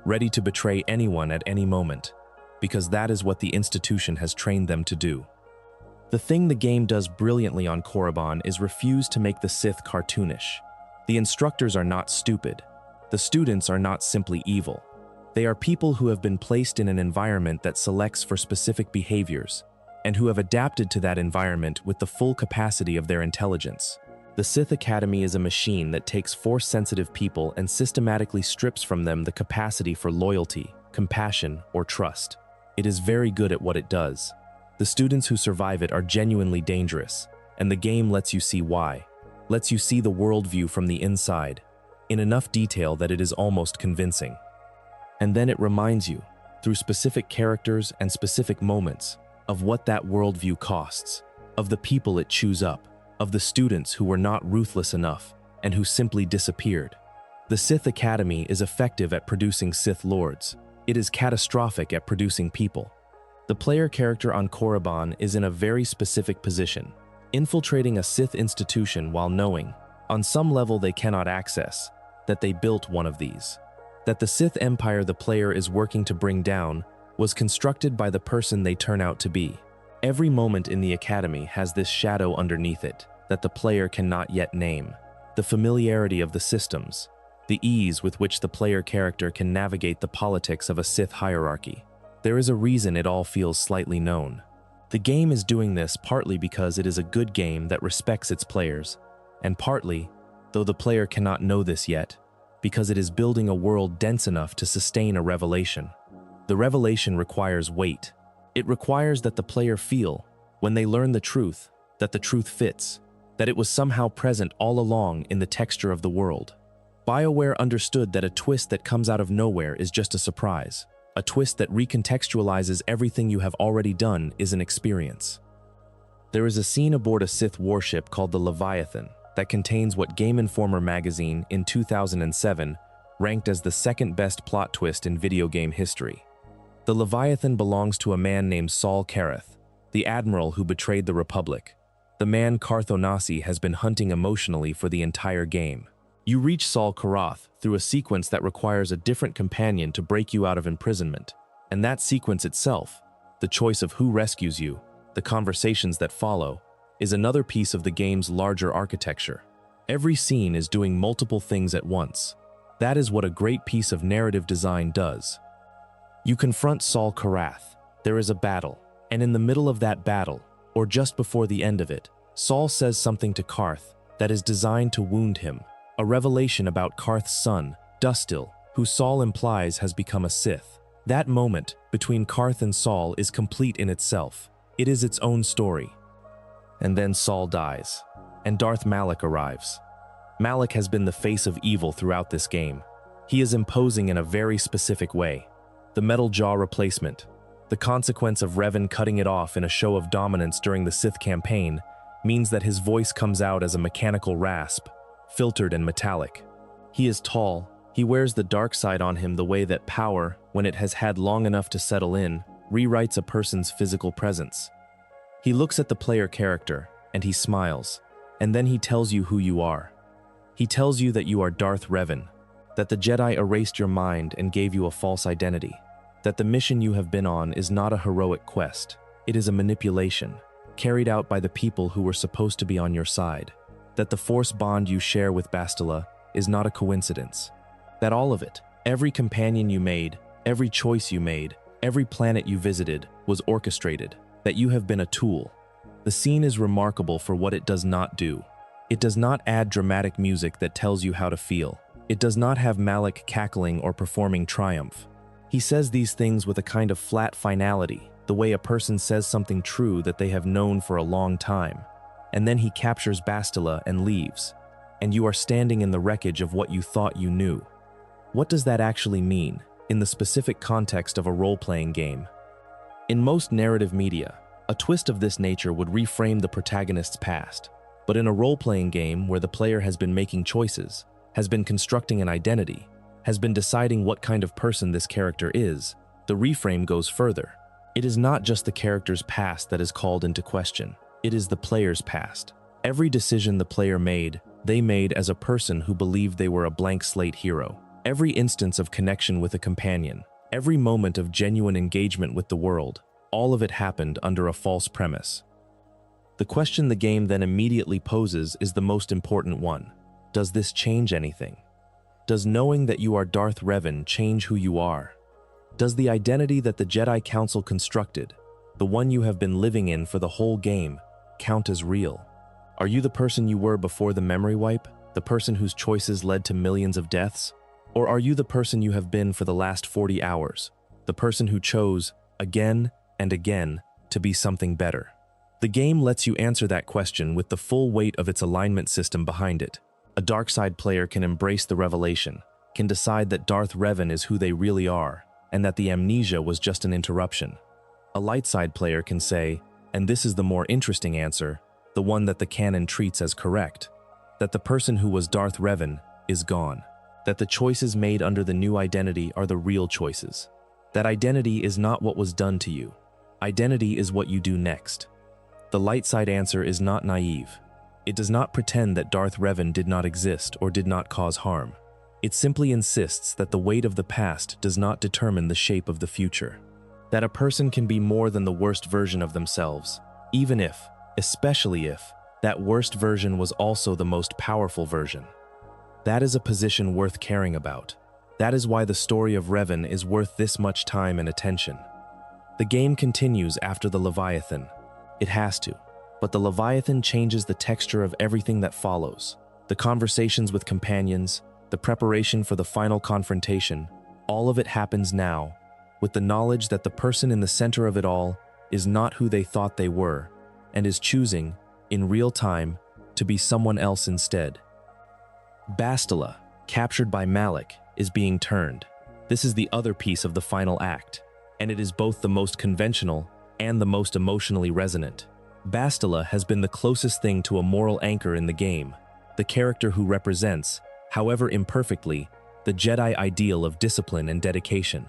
ready to betray anyone at any moment, because that is what the institution has trained them to do. The thing the game does brilliantly on Korriban is refuse to make the Sith cartoonish. The instructors are not stupid. The students are not simply evil. They are people who have been placed in an environment that selects for specific behaviors, and who have adapted to that environment with the full capacity of their intelligence. The Sith Academy is a machine that takes Force-sensitive people and systematically strips from them the capacity for loyalty, compassion, or trust. It is very good at what it does. The students who survive it are genuinely dangerous, and the game lets you see why. Lets you see the worldview from the inside, in enough detail that it is almost convincing. And then it reminds you, through specific characters and specific moments, of what that worldview costs, of the people it chews up, of the students who were not ruthless enough and who simply disappeared. The Sith Academy is effective at producing Sith Lords. It is catastrophic at producing people. The player character on Korriban is in a very specific position, infiltrating a Sith institution while knowing, on some level they cannot access, that they built one of these. That the Sith Empire the player is working to bring down was constructed by the person they turn out to be. Every moment in the Academy has this shadow underneath it that the player cannot yet name. The familiarity of the systems, the ease with which the player character can navigate the politics of a Sith hierarchy. There is a reason it all feels slightly known. The game is doing this partly because it is a good game that respects its players, and partly, though the player cannot know this yet, because it is building a world dense enough to sustain a revelation. The revelation requires weight. It requires that the player feel, when they learn the truth, that the truth fits, that it was somehow present all along in the texture of the world. BioWare understood that a twist that comes out of nowhere is just a surprise. A twist that recontextualizes everything you have already done is an experience. There is a scene aboard a Sith warship called the Leviathan that contains what Game Informer magazine in 2007 ranked as the second best plot twist in video game history. The Leviathan belongs to a man named Saul Karath, the admiral who betrayed the Republic. The man Carthonasi has been hunting emotionally for the entire game. You reach Saul Karath through a sequence that requires a different companion to break you out of imprisonment, and that sequence itself, the choice of who rescues you, the conversations that follow, is another piece of the game's larger architecture. Every scene is doing multiple things at once. That is what a great piece of narrative design does. You confront Saul Karath. There is a battle, and in the middle of that battle, or just before the end of it, Saul says something to Karth that is designed to wound him, a revelation about Karth's son, Dustil, who Saul implies has become a Sith. That moment between Karth and Saul is complete in itself. It is its own story. And then Saul dies, and Darth Malak arrives. Malak has been the face of evil throughout this game. He is imposing in a very specific way. The metal jaw replacement, the consequence of Revan cutting it off in a show of dominance during the Sith campaign, means that his voice comes out as a mechanical rasp, filtered and metallic. He is tall. He wears the dark side on him the way that power, when it has had long enough to settle in, rewrites a person's physical presence. He looks at the player character, and he smiles, and then he tells you who you are. He tells you that you are Darth Revan, that the Jedi erased your mind and gave you a false identity, that the mission you have been on is not a heroic quest, it is a manipulation, carried out by the people who were supposed to be on your side, that the Force bond you share with Bastila is not a coincidence, that all of it, every companion you made, every choice you made, every planet you visited, was orchestrated, that you have been a tool. The scene is remarkable for what it does not do. It does not add dramatic music that tells you how to feel. It does not have Malak cackling or performing triumph. He says these things with a kind of flat finality, the way a person says something true that they have known for a long time. And then he captures Bastila and leaves, and you are standing in the wreckage of what you thought you knew. What does that actually mean, in the specific context of a role-playing game? In most narrative media, a twist of this nature would reframe the protagonist's past. But in a role-playing game where the player has been making choices, has been constructing an identity, has been deciding what kind of person this character is, the reframe goes further. It is not just the character's past that is called into question. It is the player's past. Every decision the player made, they made as a person who believed they were a blank slate hero. Every instance of connection with a companion, every moment of genuine engagement with the world, all of it happened under a false premise. The question the game then immediately poses is the most important one. Does this change anything? Does knowing that you are Darth Revan change who you are? Does the identity that the Jedi Council constructed, the one you have been living in for the whole game, count as real? Are you the person you were before the memory wipe, the person whose choices led to millions of deaths? Or are you the person you have been for the last 40 hours, the person who chose, again and again, to be something better? The game lets you answer that question with the full weight of its alignment system behind it. A dark side player can embrace the revelation, can decide that Darth Revan is who they really are, and that the amnesia was just an interruption. A light side player can say, and this is the more interesting answer, the one that the canon treats as correct, that the person who was Darth Revan is gone, that the choices made under the new identity are the real choices, that identity is not what was done to you, identity is what you do next. The light side answer is not naive. It does not pretend that Darth Revan did not exist or did not cause harm. It simply insists that the weight of the past does not determine the shape of the future. That a person can be more than the worst version of themselves, even if, especially if, that worst version was also the most powerful version. That is a position worth caring about. That is why the story of Revan is worth this much time and attention. The game continues after the Leviathan. It has to, but the Leviathan changes the texture of everything that follows. The conversations with companions, the preparation for the final confrontation, all of it happens now, with the knowledge that the person in the center of it all is not who they thought they were, and is choosing, in real time, to be someone else instead. Bastila, captured by Malak, is being turned. This is the other piece of the final act, and it is both the most conventional and the most emotionally resonant. Bastila has been the closest thing to a moral anchor in the game, the character who represents, however imperfectly, the Jedi ideal of discipline and dedication.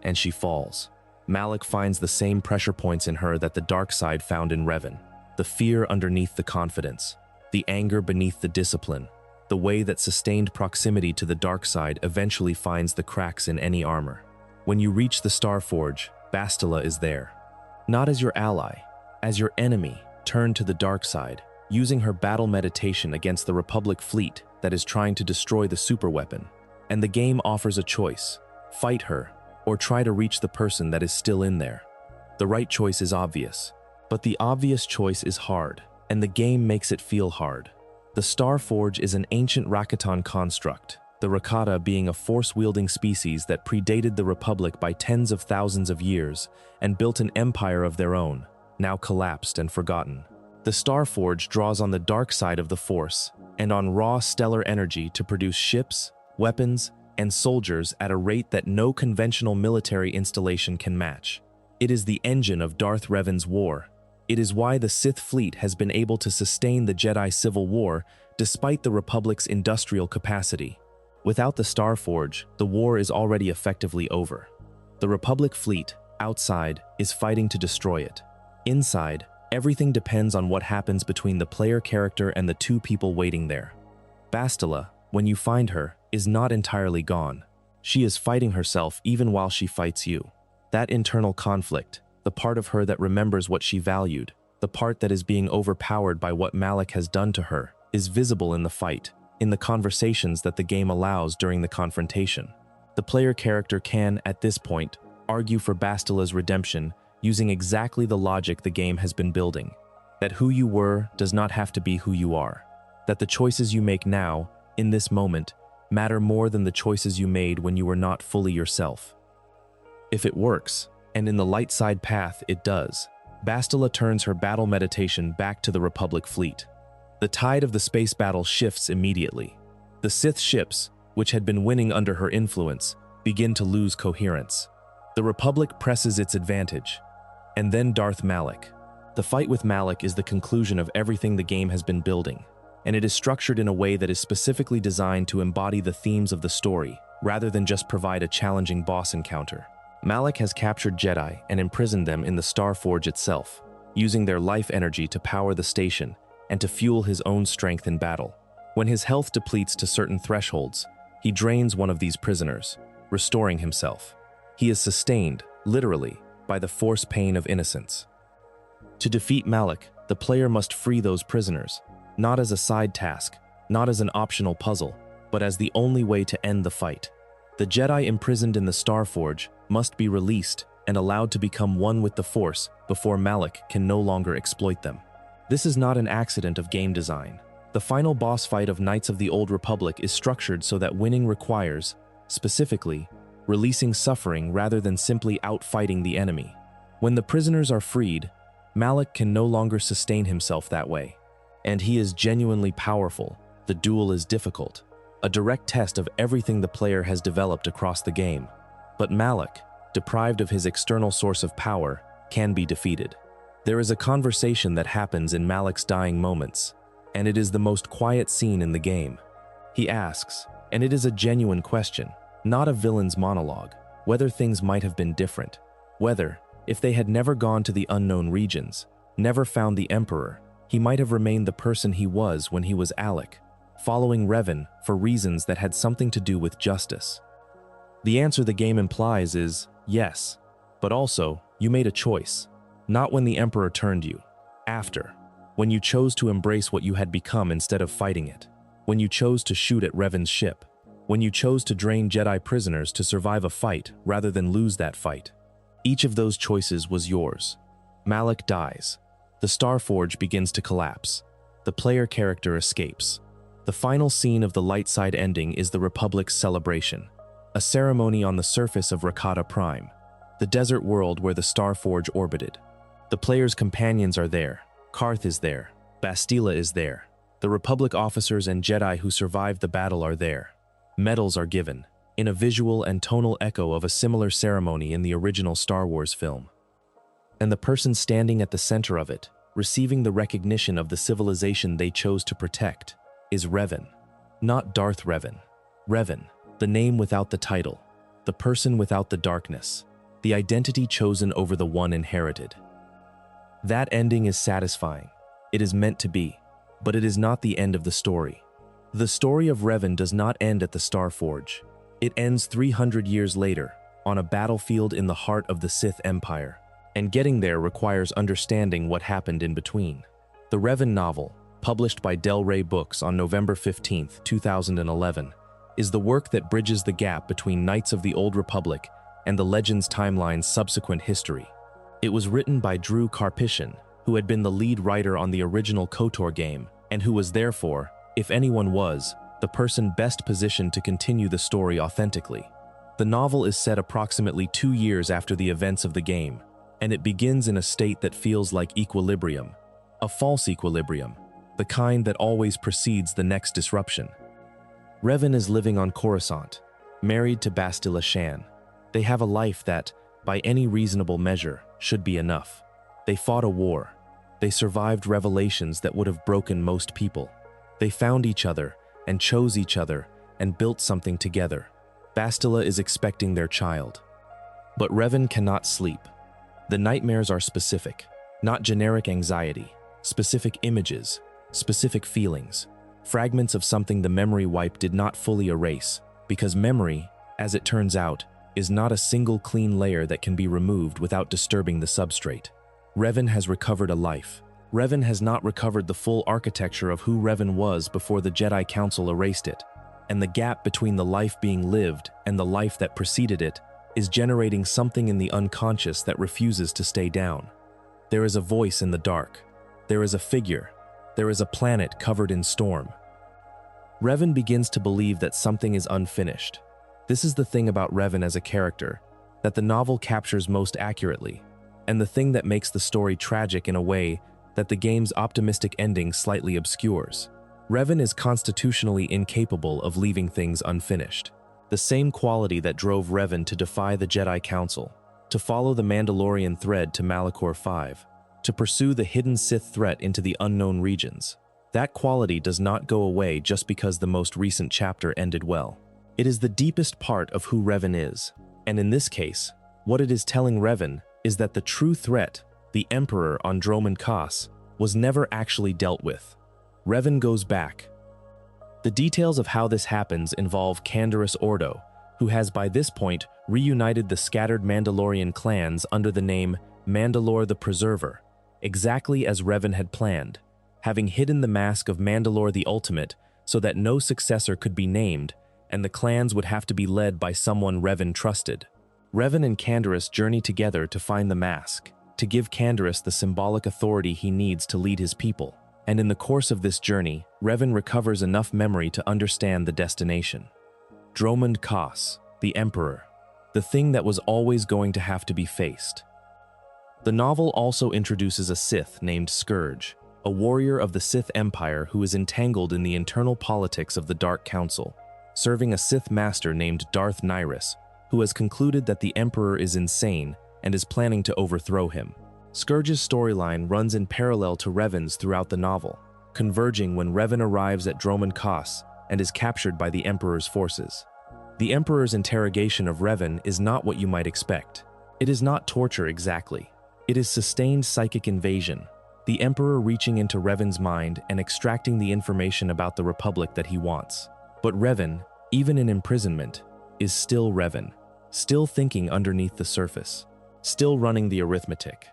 And she falls. Malak finds the same pressure points in her that the dark side found in Revan. The fear underneath the confidence, the anger beneath the discipline, the way that sustained proximity to the dark side eventually finds the cracks in any armor. When you reach the Starforge, Bastila is there. Not as your ally, as your enemy, turned to the dark side, using her battle meditation against the Republic fleet that is trying to destroy the superweapon. And the game offers a choice: fight her, or try to reach the person that is still in there. The right choice is obvious, but the obvious choice is hard, and the game makes it feel hard. The Star Forge is an ancient Rakatan construct, the Rakata being a force-wielding species that predated the Republic by tens of thousands of years and built an empire of their own, now collapsed and forgotten. The Star Forge draws on the dark side of the Force and on raw stellar energy to produce ships, weapons, and soldiers at a rate that no conventional military installation can match. It is the engine of Darth Revan's war. It is why the Sith fleet has been able to sustain the Jedi Civil War despite the Republic's industrial capacity. Without the Star Forge, the war is already effectively over. The Republic fleet, outside, is fighting to destroy it. Inside, everything depends on what happens between the player character and the two people waiting there. Bastila, when you find her, is not entirely gone. She is fighting herself even while she fights you. That internal conflict, the part of her that remembers what she valued, the part that is being overpowered by what Malak has done to her, is visible in the fight, in the conversations that the game allows during the confrontation. The player character can, at this point, argue for Bastila's redemption using exactly the logic the game has been building. That who you were does not have to be who you are. That the choices you make now, in this moment, matter more than the choices you made when you were not fully yourself. If it works, and in the light side path it does, Bastila turns her battle meditation back to the Republic fleet. The tide of the space battle shifts immediately. The Sith ships, which had been winning under her influence, begin to lose coherence. The Republic presses its advantage. And then Darth Malak. The fight with Malak is the conclusion of everything the game has been building, and it is structured in a way that is specifically designed to embody the themes of the story, rather than just provide a challenging boss encounter. Malak has captured Jedi and imprisoned them in the Star Forge itself, using their life energy to power the station and to fuel his own strength in battle. When his health depletes to certain thresholds, he drains one of these prisoners, restoring himself. He is sustained, literally, by the force pain of innocence. To defeat Malak, the player must free those prisoners, not as a side task, not as an optional puzzle, but as the only way to end the fight. The Jedi imprisoned in the Star Forge must be released and allowed to become one with the Force before Malak can no longer exploit them. This is not an accident of game design. The final boss fight of Knights of the Old Republic is structured so that winning requires, specifically, releasing suffering rather than simply outfighting the enemy. When the prisoners are freed, Malak can no longer sustain himself that way. And he is genuinely powerful. The duel is difficult, a direct test of everything the player has developed across the game. But Malak, deprived of his external source of power, can be defeated. There is a conversation that happens in Malak's dying moments, and it is the most quiet scene in the game. He asks, and it is a genuine question, not a villain's monologue, whether things might have been different. Whether, if they had never gone to the unknown regions, never found the Emperor, he might have remained the person he was when he was Alec, following Revan for reasons that had something to do with justice. The answer the game implies is yes, but also, you made a choice. Not when the Emperor turned you. After. When you chose to embrace what you had become instead of fighting it. When you chose to shoot at Revan's ship. When you chose to drain Jedi prisoners to survive a fight rather than lose that fight. Each of those choices was yours. Malak dies. The Star Forge begins to collapse. The player character escapes. The final scene of the light side ending is the Republic's celebration. A ceremony on the surface of Rakata Prime, the desert world where the Star Forge orbited. The player's companions are there. Karth is there. Bastila is there. The Republic officers and Jedi who survived the battle are there. Medals are given, in a visual and tonal echo of a similar ceremony in the original Star Wars film. And the person standing at the center of it, receiving the recognition of the civilization they chose to protect, is Revan. Not Darth Revan. Revan, the name without the title, the person without the darkness, the identity chosen over the one inherited. That ending is satisfying. It is meant to be, but it is not the end of the story. The story of Revan does not end at the Star Forge. It ends 300 years later, on a battlefield in the heart of the Sith Empire. and getting there requires understanding what happened in between. The Revan novel, published by Del Rey Books on November 15, 2011, is the work that bridges the gap between Knights of the Old Republic and the Legends timeline's subsequent history. It was written by Drew Karpyshyn, who had been the lead writer on the original KOTOR game, and who was therefore, if anyone was, the person best positioned to continue the story authentically. The novel is set approximately 2 years after the events of the game, and it begins in a state that feels like equilibrium, a false equilibrium, the kind that always precedes the next disruption. Revan is living on Coruscant, married to Bastila Shan. They have a life that, by any reasonable measure, should be enough. They fought a war. They survived revelations that would have broken most people. They found each other and chose each other and built something together. Bastila is expecting their child. But Revan cannot sleep. The nightmares are specific, not generic anxiety, specific images, specific feelings, fragments of something the memory wipe did not fully erase, because memory, as it turns out, is not a single clean layer that can be removed without disturbing the substrate. Revan has recovered a life. Revan has not recovered the full architecture of who Revan was before the Jedi Council erased it, and the gap between the life being lived and the life that preceded it is generating something in the unconscious that refuses to stay down. There is a voice in the dark. There is a figure. There is a planet covered in storm. Revan begins to believe that something is unfinished. This is the thing about Revan as a character that the novel captures most accurately, and the thing that makes the story tragic in a way that the game's optimistic ending slightly obscures. Revan is constitutionally incapable of leaving things unfinished. The same quality that drove Revan to defy the Jedi Council, to follow the Mandalorian thread to Malachor V, to pursue the hidden Sith threat into the unknown regions. That quality does not go away just because the most recent chapter ended well. It is the deepest part of who Revan is, and in this case, what it is telling Revan is that the true threat, the Emperor on Dromund Kaas, was never actually dealt with. Revan goes back. The details of how this happens involve Canderous Ordo, who has by this point reunited the scattered Mandalorian clans under the name Mandalore the Preserver, exactly as Revan had planned, having hidden the mask of Mandalore the Ultimate so that no successor could be named, and the clans would have to be led by someone Revan trusted. Revan and Canderous journey together to find the mask, to give Canderous the symbolic authority he needs to lead his people. And in the course of this journey, Revan recovers enough memory to understand the destination. Dromund Kaas, the Emperor, the thing that was always going to have to be faced. The novel also introduces a Sith named Scourge, a warrior of the Sith Empire who is entangled in the internal politics of the Dark Council, serving a Sith master named Darth Nihilus, who has concluded that the Emperor is insane and is planning to overthrow him. Scourge's storyline runs in parallel to Revan's throughout the novel, converging when Revan arrives at Dromund Kaas and is captured by the Emperor's forces. The Emperor's interrogation of Revan is not what you might expect. It is not torture exactly. It is sustained psychic invasion, the Emperor reaching into Revan's mind and extracting the information about the Republic that he wants. But Revan, even in imprisonment, is still Revan, still thinking underneath the surface, still running the arithmetic.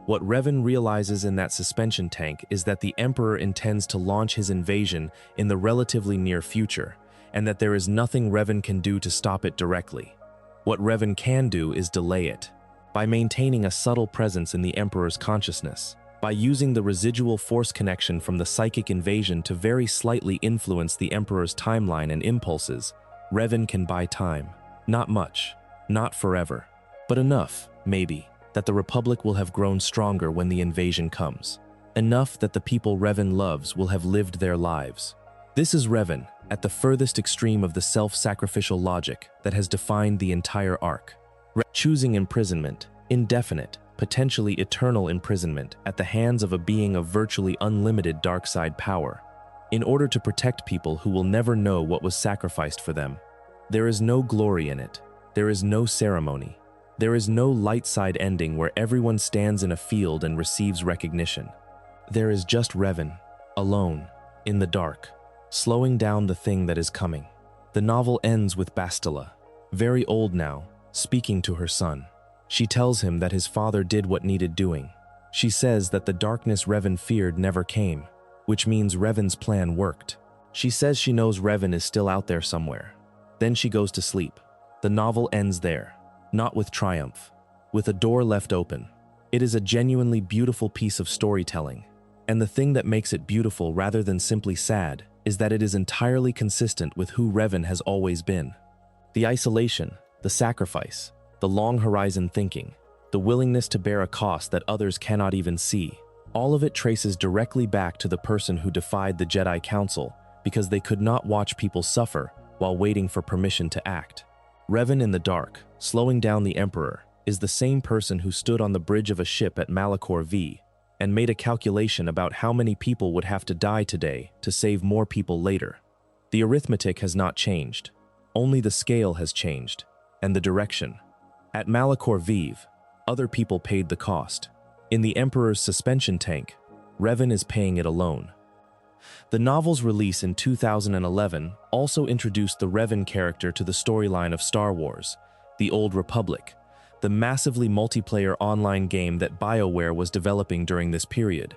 What Revan realizes in that suspension tank is that the Emperor intends to launch his invasion in the relatively near future, and that there is nothing Revan can do to stop it directly. What Revan can do is delay it, by maintaining a subtle presence in the Emperor's consciousness, by using the residual force connection from the psychic invasion to very slightly influence the Emperor's timeline and impulses. Revan can buy time. Not much, not forever, but enough, maybe, that the Republic will have grown stronger when the invasion comes. Enough that the people Revan loves will have lived their lives. This is Revan, at the furthest extreme of the self-sacrificial logic that has defined the entire arc. Choosing imprisonment, indefinite, potentially eternal imprisonment at the hands of a being of virtually unlimited dark side power, in order to protect people who will never know what was sacrificed for them. There is no glory in it. There is no ceremony. There is no light side ending where everyone stands in a field and receives recognition. There is just Revan, alone, in the dark, slowing down the thing that is coming. The novel ends with Bastila, very old now, speaking to her son. She tells him that his father did what needed doing. She says that the darkness Revan feared never came, which means Revan's plan worked. She says she knows Revan is still out there somewhere. Then she goes to sleep. The novel ends there, not with triumph, with a door left open. It is a genuinely beautiful piece of storytelling, and the thing that makes it beautiful rather than simply sad is that it is entirely consistent with who Revan has always been. The isolation, the sacrifice, the long horizon thinking, the willingness to bear a cost that others cannot even see, all of it traces directly back to the person who defied the Jedi Council because they could not watch people suffer while waiting for permission to act. Revan in the dark, slowing down the Emperor, is the same person who stood on the bridge of a ship at Malachor V and made a calculation about how many people would have to die today to save more people later. The arithmetic has not changed. Only the scale has changed, and the direction. At Malachor V, other people paid the cost. In the Emperor's suspension tank, Revan is paying it alone. The novel's release in 2011 also introduced the Revan character to the storyline of Star Wars, The Old Republic, the massively multiplayer online game that BioWare was developing during this period,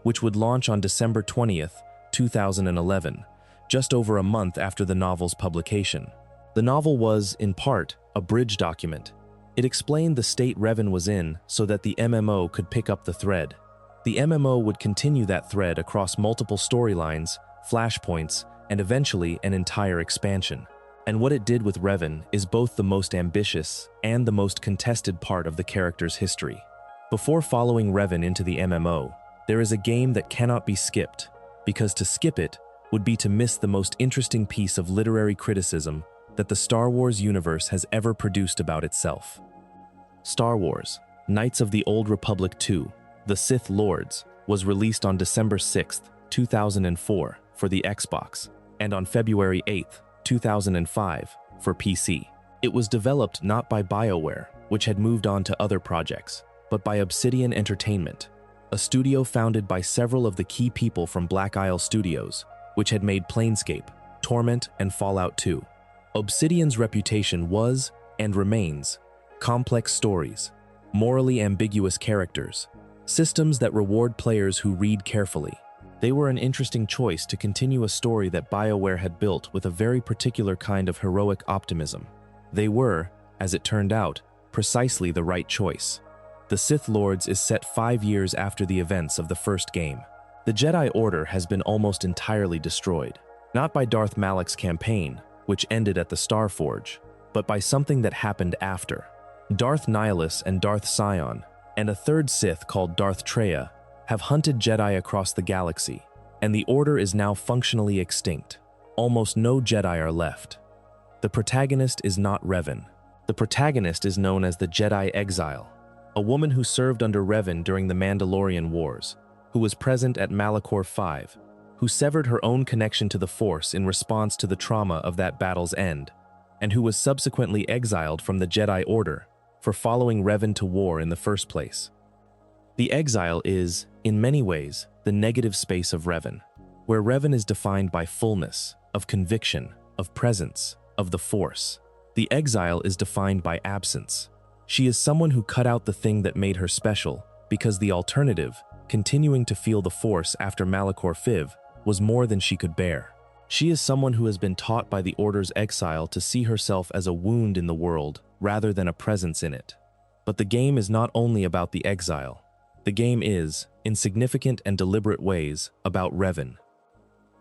which would launch on December 20th, 2011, just over a month after the novel's publication. The novel was, in part, a bridge document. It explained the state Revan was in so that the MMO could pick up the thread. The MMO would continue that thread across multiple storylines, flashpoints, and eventually an entire expansion. And what it did with Revan is both the most ambitious and the most contested part of the character's history. Before following Revan into the MMO, there is a game that cannot be skipped, because to skip it would be to miss the most interesting piece of literary criticism that the Star Wars universe has ever produced about itself. Star Wars: Knights of the Old Republic 2, The Sith Lords, was released on December 6, 2004 for the Xbox, and on February 8, 2005 for PC. It was developed not by BioWare, which had moved on to other projects, but by Obsidian Entertainment, a studio founded by several of the key people from Black Isle Studios, which had made Planescape, Torment, and Fallout 2. Obsidian's reputation was, and remains, complex stories, morally ambiguous characters, systems that reward players who read carefully. They were an interesting choice to continue a story that BioWare had built with a very particular kind of heroic optimism. They were, as it turned out, precisely the right choice. The Sith Lords is set 5 years after the events of the first game. The Jedi Order has been almost entirely destroyed, not by Darth Malak's campaign, which ended at the Starforge, but by something that happened after. Darth Nihilus and Darth Sion, and a third Sith called Darth Kreia, have hunted Jedi across the galaxy, and the Order is now functionally extinct. Almost no Jedi are left. The protagonist is not Revan. The protagonist is known as the Jedi Exile, a woman who served under Revan during the Mandalorian Wars, who was present at Malachor V, who severed her own connection to the Force in response to the trauma of that battle's end, and who was subsequently exiled from the Jedi Order for following Revan to war in the first place. The exile is, in many ways, the negative space of Revan, where Revan is defined by fullness, of conviction, of presence, of the Force. The exile is defined by absence. She is someone who cut out the thing that made her special, because the alternative, continuing to feel the Force after Malachor V, was more than she could bear. She is someone who has been taught by the Order's exile to see herself as a wound in the world rather than a presence in it. But the game is not only about the exile. The game is, in significant and deliberate ways, about Revan,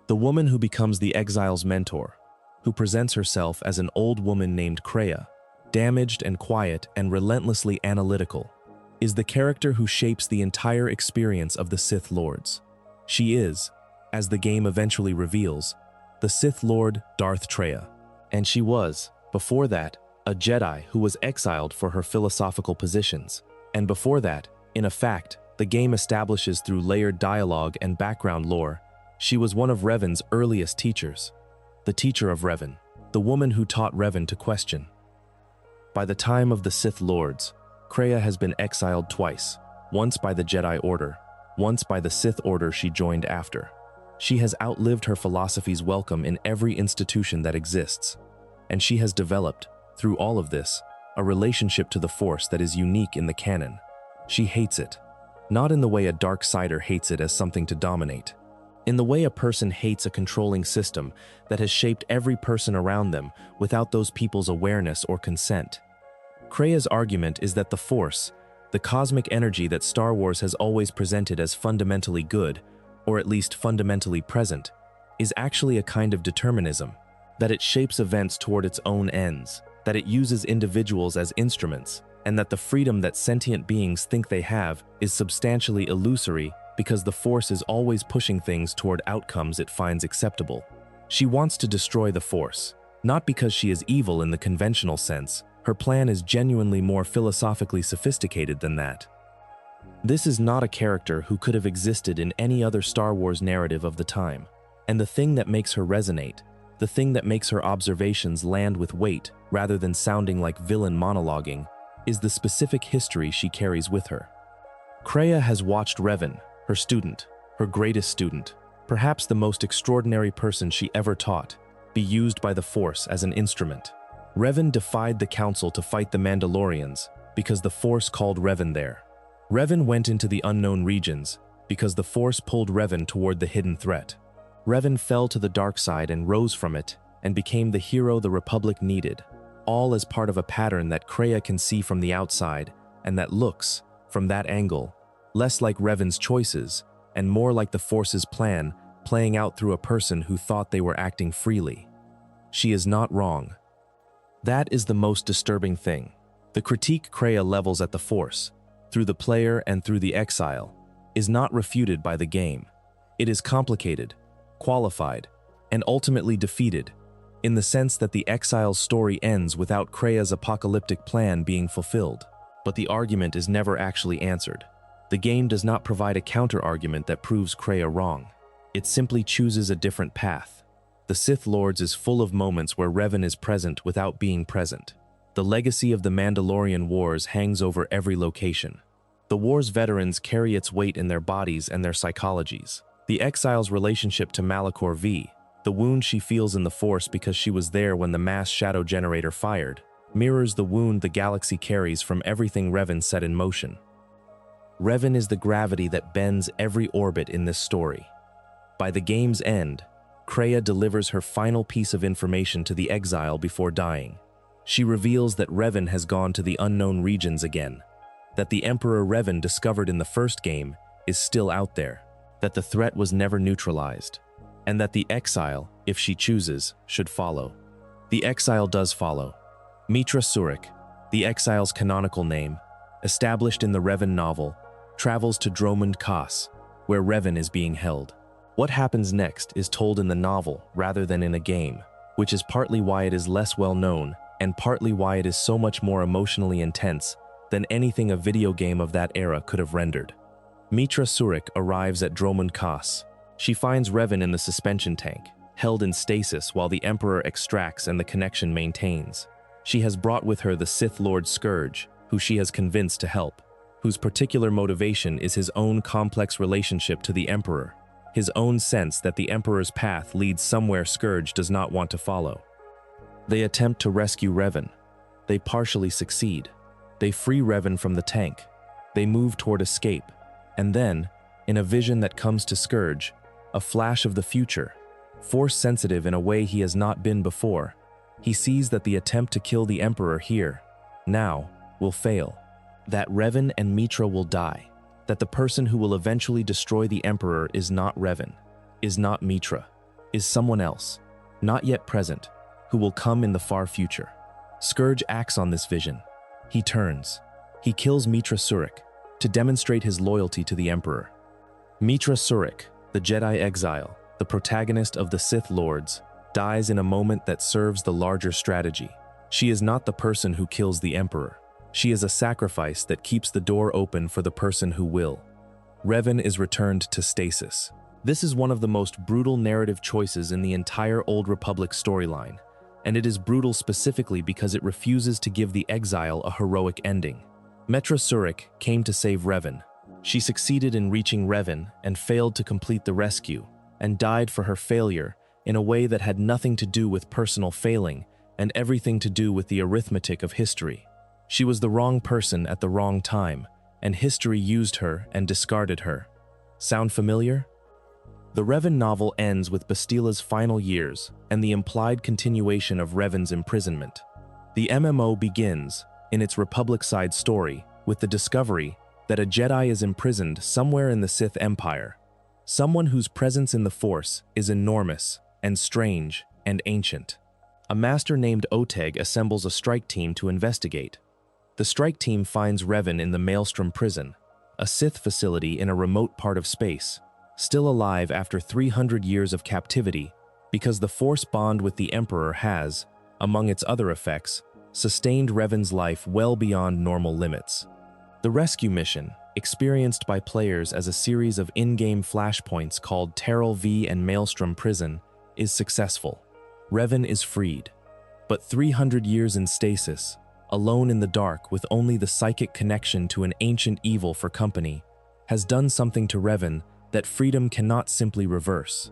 the woman who becomes the exile's mentor, who presents herself as an old woman named Kreia, damaged and quiet and relentlessly analytical, is the character who shapes the entire experience of the Sith Lords. She is, as the game eventually reveals, the Sith Lord Darth Kreia, and she was, before that, a Jedi who was exiled for her philosophical positions, and before that, in effect, the game establishes through layered dialogue and background lore, she was one of Revan's earliest teachers, the teacher of Revan, the woman who taught Revan to question. By the time of the Sith Lords, Kreia has been exiled twice, once by the Jedi Order, once by the Sith Order she joined after. She has outlived her philosophy's welcome in every institution that exists, and she has developed, through all of this, a relationship to the Force that is unique in the canon. She hates it. Not in the way a dark sider hates it as something to dominate. In the way a person hates a controlling system that has shaped every person around them without those people's awareness or consent. Kreia's argument is that the Force, the cosmic energy that Star Wars has always presented as fundamentally good, or at least fundamentally present, is actually a kind of determinism, that it shapes events toward its own ends, that it uses individuals as instruments, and that the freedom that sentient beings think they have is substantially illusory because the Force is always pushing things toward outcomes it finds acceptable. She wants to destroy the Force, not because she is evil in the conventional sense. Her plan is genuinely more philosophically sophisticated than that. This is not a character who could have existed in any other Star Wars narrative of the time, and the thing that makes her resonate, the thing that makes her observations land with weight rather than sounding like villain monologuing, is the specific history she carries with her. Kreia has watched Revan, her student, her greatest student, perhaps the most extraordinary person she ever taught, be used by the Force as an instrument. Revan defied the Council to fight the Mandalorians because the Force called Revan there. Revan went into the unknown regions because the Force pulled Revan toward the hidden threat. Revan fell to the dark side and rose from it and became the hero the Republic needed, all as part of a pattern that Kreia can see from the outside and that looks, from that angle, less like Revan's choices and more like the Force's plan playing out through a person who thought they were acting freely. She is not wrong. That is the most disturbing thing. The critique Kreia levels at the Force, through the player and through the exile, is not refuted by the game. It is complicated, qualified, and ultimately defeated, in the sense that the exile's story ends without Kreia's apocalyptic plan being fulfilled. But the argument is never actually answered. The game does not provide a counter-argument that proves Kreia wrong. It simply chooses a different path. The Sith Lords is full of moments where Revan is present without being present. The legacy of the Mandalorian Wars hangs over every location. The war's veterans carry its weight in their bodies and their psychologies. The exile's relationship to Malachor V, the wound she feels in the Force because she was there when the mass shadow generator fired, mirrors the wound the galaxy carries from everything Revan set in motion. Revan is the gravity that bends every orbit in this story. By the game's end, Kreia delivers her final piece of information to the exile before dying. She reveals that Revan has gone to the unknown regions again, that the Emperor Revan discovered in the first game is still out there, that the threat was never neutralized, and that the exile, if she chooses, should follow. The exile does follow. Meetra Surik, the exile's canonical name, established in the Revan novel, travels to Dromund Kaas, where Revan is being held. What happens next is told in the novel rather than in a game, which is partly why it is less well known and partly why it is so much more emotionally intense than anything a video game of that era could have rendered. Meetra Surik arrives at Dromund Kaas. She finds Revan in the suspension tank, held in stasis while the Emperor extracts and the connection maintains. She has brought with her the Sith Lord Scourge, who she has convinced to help, whose particular motivation is his own complex relationship to the Emperor, his own sense that the Emperor's path leads somewhere Scourge does not want to follow. They attempt to rescue Revan. They partially succeed. They free Revan from the tank. They move toward escape. And then, in a vision that comes to Scourge, a flash of the future, Force-sensitive in a way he has not been before, he sees that the attempt to kill the Emperor here, now, will fail. That Revan and Meetra will die. That the person who will eventually destroy the Emperor is not Revan, is not Meetra, is someone else, not yet present, who will come in the far future. Scourge acts on this vision. He turns. He kills Meetra Surik to demonstrate his loyalty to the Emperor. Meetra Surik, the Jedi exile, the protagonist of the Sith Lords, dies in a moment that serves the larger strategy. She is not the person who kills the Emperor. She is a sacrifice that keeps the door open for the person who will. Revan is returned to stasis. This is one of the most brutal narrative choices in the entire Old Republic storyline, and it is brutal specifically because it refuses to give the exile a heroic ending. Meetra Surik came to save Revan. She succeeded in reaching Revan and failed to complete the rescue, and died for her failure in a way that had nothing to do with personal failing and everything to do with the arithmetic of history. She was the wrong person at the wrong time, and history used her and discarded her. Sound familiar? The Revan novel ends with Bastila's final years and the implied continuation of Revan's imprisonment. The MMO begins, in its Republic-side story, with the discovery that a Jedi is imprisoned somewhere in the Sith Empire, someone whose presence in the Force is enormous and strange and ancient. A master named Oteg assembles a strike team to investigate. The strike team finds Revan in the Maelstrom prison, a Sith facility in a remote part of space, still alive after 300 years of captivity because the Force bond with the Emperor has, among its other effects, sustained Revan's life well beyond normal limits. The rescue mission, experienced by players as a series of in-game flashpoints called Taris V and Maelstrom Prison, is successful. Revan is freed. But 300 years in stasis, alone in the dark with only the psychic connection to an ancient evil for company, has done something to Revan that freedom cannot simply reverse.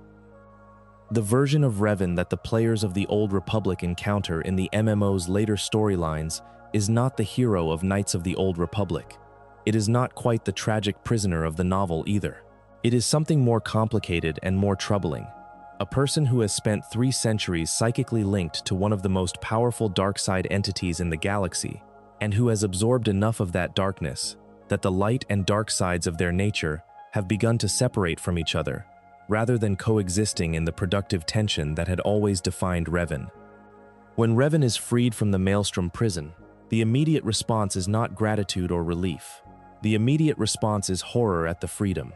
The version of Revan that the players of the Old Republic encounter in the MMO's later storylines is not the hero of Knights of the Old Republic. It is not quite the tragic prisoner of the novel either. It is something more complicated and more troubling. A person who has spent 3 centuries psychically linked to one of the most powerful dark side entities in the galaxy, and who has absorbed enough of that darkness that the light and dark sides of their nature have begun to separate from each other, rather than coexisting in the productive tension that had always defined Revan. When Revan is freed from the Maelstrom prison, the immediate response is not gratitude or relief. The immediate response is horror at the freedom.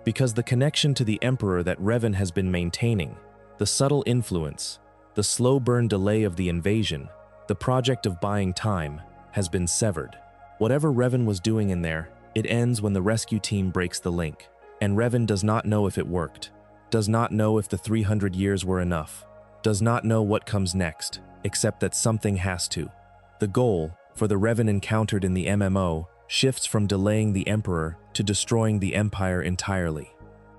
Because the connection to the Emperor that Revan has been maintaining, the subtle influence, the slow burn delay of the invasion, the project of buying time, has been severed. Whatever Revan was doing in there, it ends when the rescue team breaks the link, and Revan does not know if it worked, does not know if the 300 years were enough, does not know what comes next, except that something has to. The goal, for the Revan encountered in the MMO, shifts from delaying the Emperor to destroying the Empire entirely.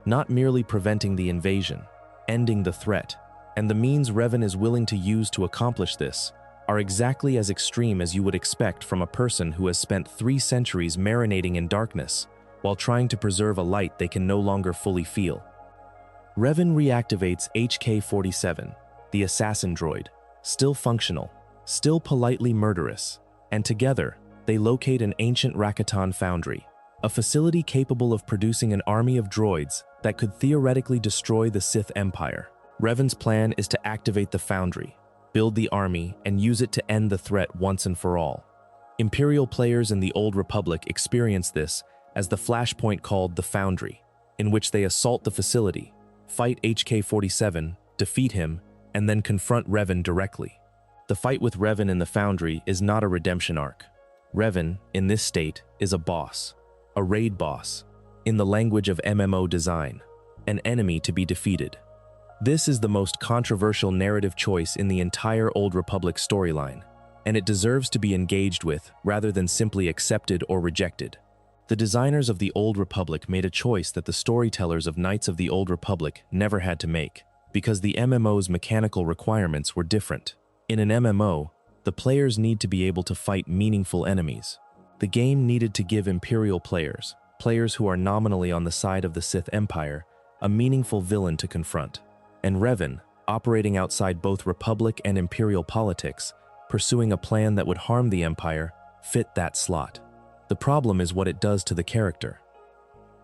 Not merely preventing the invasion, ending the threat, and the means Revan is willing to use to accomplish this are exactly as extreme as you would expect from a person who has spent 3 centuries marinating in darkness while trying to preserve a light they can no longer fully feel. Revan reactivates HK-47, the assassin droid, still functional, still politely murderous, and together they locate an ancient Rakatan Foundry, a facility capable of producing an army of droids that could theoretically destroy the Sith Empire. Revan's plan is to activate the Foundry, build the army, and use it to end the threat once and for all. Imperial players in the Old Republic experience this as the flashpoint called the Foundry, in which they assault the facility, fight HK-47, defeat him, and then confront Revan directly. The fight with Revan in the Foundry is not a redemption arc. Revan, in this state, is a boss, a raid boss, in the language of MMO design, an enemy to be defeated. This is the most controversial narrative choice in the entire Old Republic storyline, and it deserves to be engaged with rather than simply accepted or rejected. The designers of the Old Republic made a choice that the storytellers of Knights of the Old Republic never had to make, because the MMO's mechanical requirements were different. In an MMO, the players need to be able to fight meaningful enemies. The game needed to give Imperial players, players who are nominally on the side of the Sith Empire, a meaningful villain to confront. And Revan, operating outside both Republic and Imperial politics, pursuing a plan that would harm the Empire, fit that slot. The problem is what it does to the character.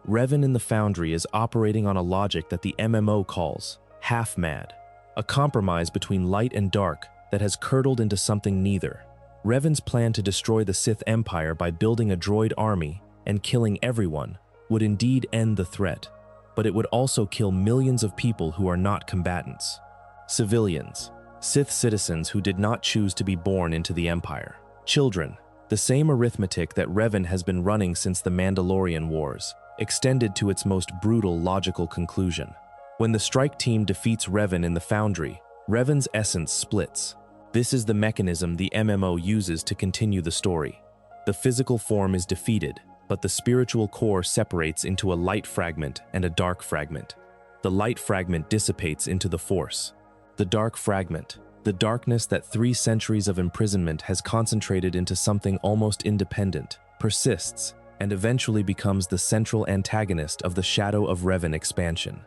Revan in the Foundry is operating on a logic that the MMO calls half-mad, a compromise between light and dark that has curdled into something neither. Revan's plan to destroy the Sith Empire by building a droid army and killing everyone would indeed end the threat, but it would also kill millions of people who are not combatants. Civilians, Sith citizens who did not choose to be born into the Empire. Children, the same arithmetic that Revan has been running since the Mandalorian Wars, extended to its most brutal logical conclusion. When the strike team defeats Revan in the Foundry, Revan's essence splits. This is the mechanism the MMO uses to continue the story. The physical form is defeated, but the spiritual core separates into a light fragment and a dark fragment. The light fragment dissipates into the Force. The dark fragment, The darkness that 3 centuries of imprisonment has concentrated into something almost independent, persists, and eventually becomes the central antagonist of the Shadow of Revan expansion.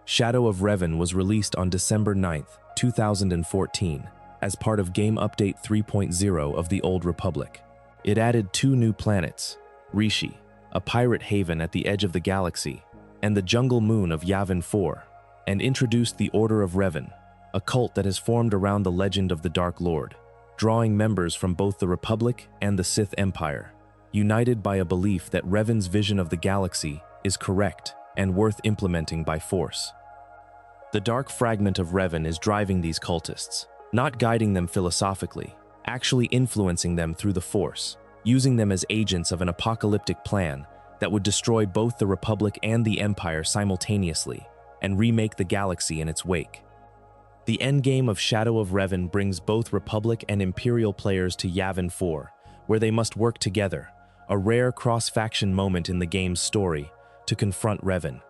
Shadow of Revan was released on December 9, 2014, as part of Game Update 3.0 of the Old Republic. It added 2 new planets, Rishi, a pirate haven at the edge of the galaxy, and the jungle moon of Yavin 4, and introduced the Order of Revan, a cult that has formed around the legend of the Dark Lord, drawing members from both the Republic and the Sith Empire, united by a belief that Revan's vision of the galaxy is correct and worth implementing by force. The dark fragment of Revan is driving these cultists, not guiding them philosophically, actually influencing them through the Force, using them as agents of an apocalyptic plan that would destroy both the Republic and the Empire simultaneously and remake the galaxy in its wake. The endgame of Shadow of Revan brings both Republic and Imperial players to Yavin 4, where they must work together, a rare cross-faction moment in the game's story, to confront Revan.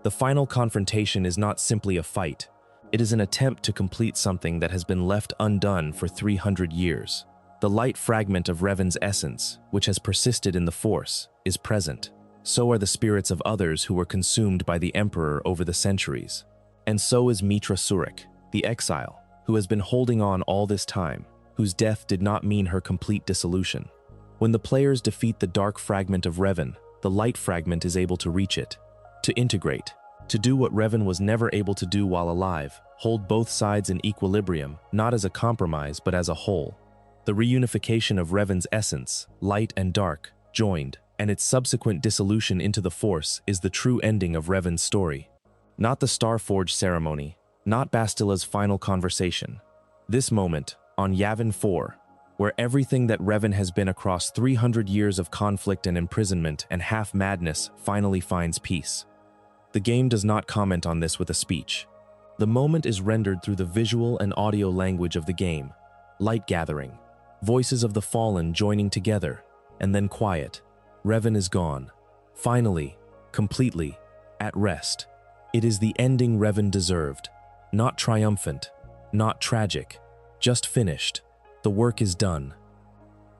The final confrontation is not simply a fight. It is an attempt to complete something that has been left undone for 300 years. The light fragment of Revan's essence, which has persisted in the Force, is present. So are the spirits of others who were consumed by the Emperor over the centuries. And so is Mitra Surik, the exile, who has been holding on all this time, whose death did not mean her complete dissolution. When the players defeat the dark fragment of Revan, the light fragment is able to reach it, to integrate, to do what Revan was never able to do while alive, hold both sides in equilibrium, not as a compromise but as a whole. The reunification of Revan's essence, light and dark, joined, and its subsequent dissolution into the Force is the true ending of Revan's story. Not the Starforge ceremony, not Bastila's final conversation. This moment, on Yavin 4, where everything that Revan has been across 300 years of conflict and imprisonment and half-madness finally finds peace. The game does not comment on this with a speech. The moment is rendered through the visual and audio language of the game, light gathering, voices of the fallen joining together, and then quiet. Revan is gone. Finally, completely, at rest. It is the ending Revan deserved. Not triumphant, not tragic, just finished. The work is done.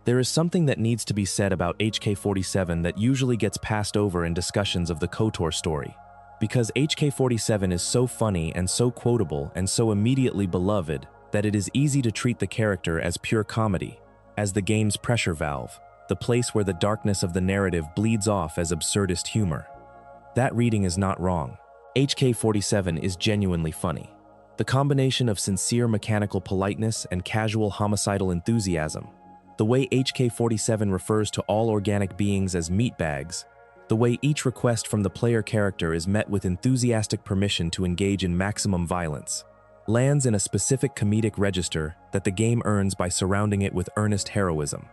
There is something that needs to be said about HK-47 that usually gets passed over in discussions of the KOTOR story. Because HK-47 is so funny and so quotable and so immediately beloved that it is easy to treat the character as pure comedy, as the game's pressure valve, the place where the darkness of the narrative bleeds off as absurdist humor. That reading is not wrong. HK-47 is genuinely funny. The combination of sincere mechanical politeness and casual homicidal enthusiasm, the way HK-47 refers to all organic beings as meatbags, the way each request from the player character is met with enthusiastic permission to engage in maximum violence, lands in a specific comedic register that the game earns by surrounding it with earnest heroism.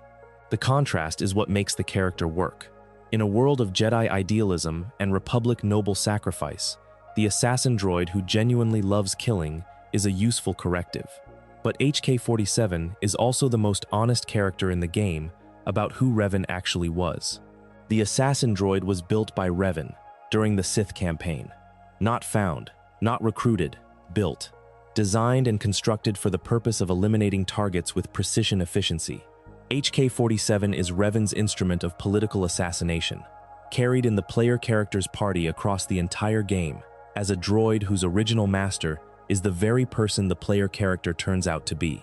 The contrast is what makes the character work. In a world of Jedi idealism and Republic noble sacrifice, the assassin droid who genuinely loves killing is a useful corrective. But HK-47 is also the most honest character in the game about who Revan actually was. The assassin droid was built by Revan during the Sith campaign. Not found, not recruited, built. Designed and constructed for the purpose of eliminating targets with precision efficiency. HK-47 is Revan's instrument of political assassination, carried in the player character's party across the entire game, as a droid whose original master is the very person the player character turns out to be.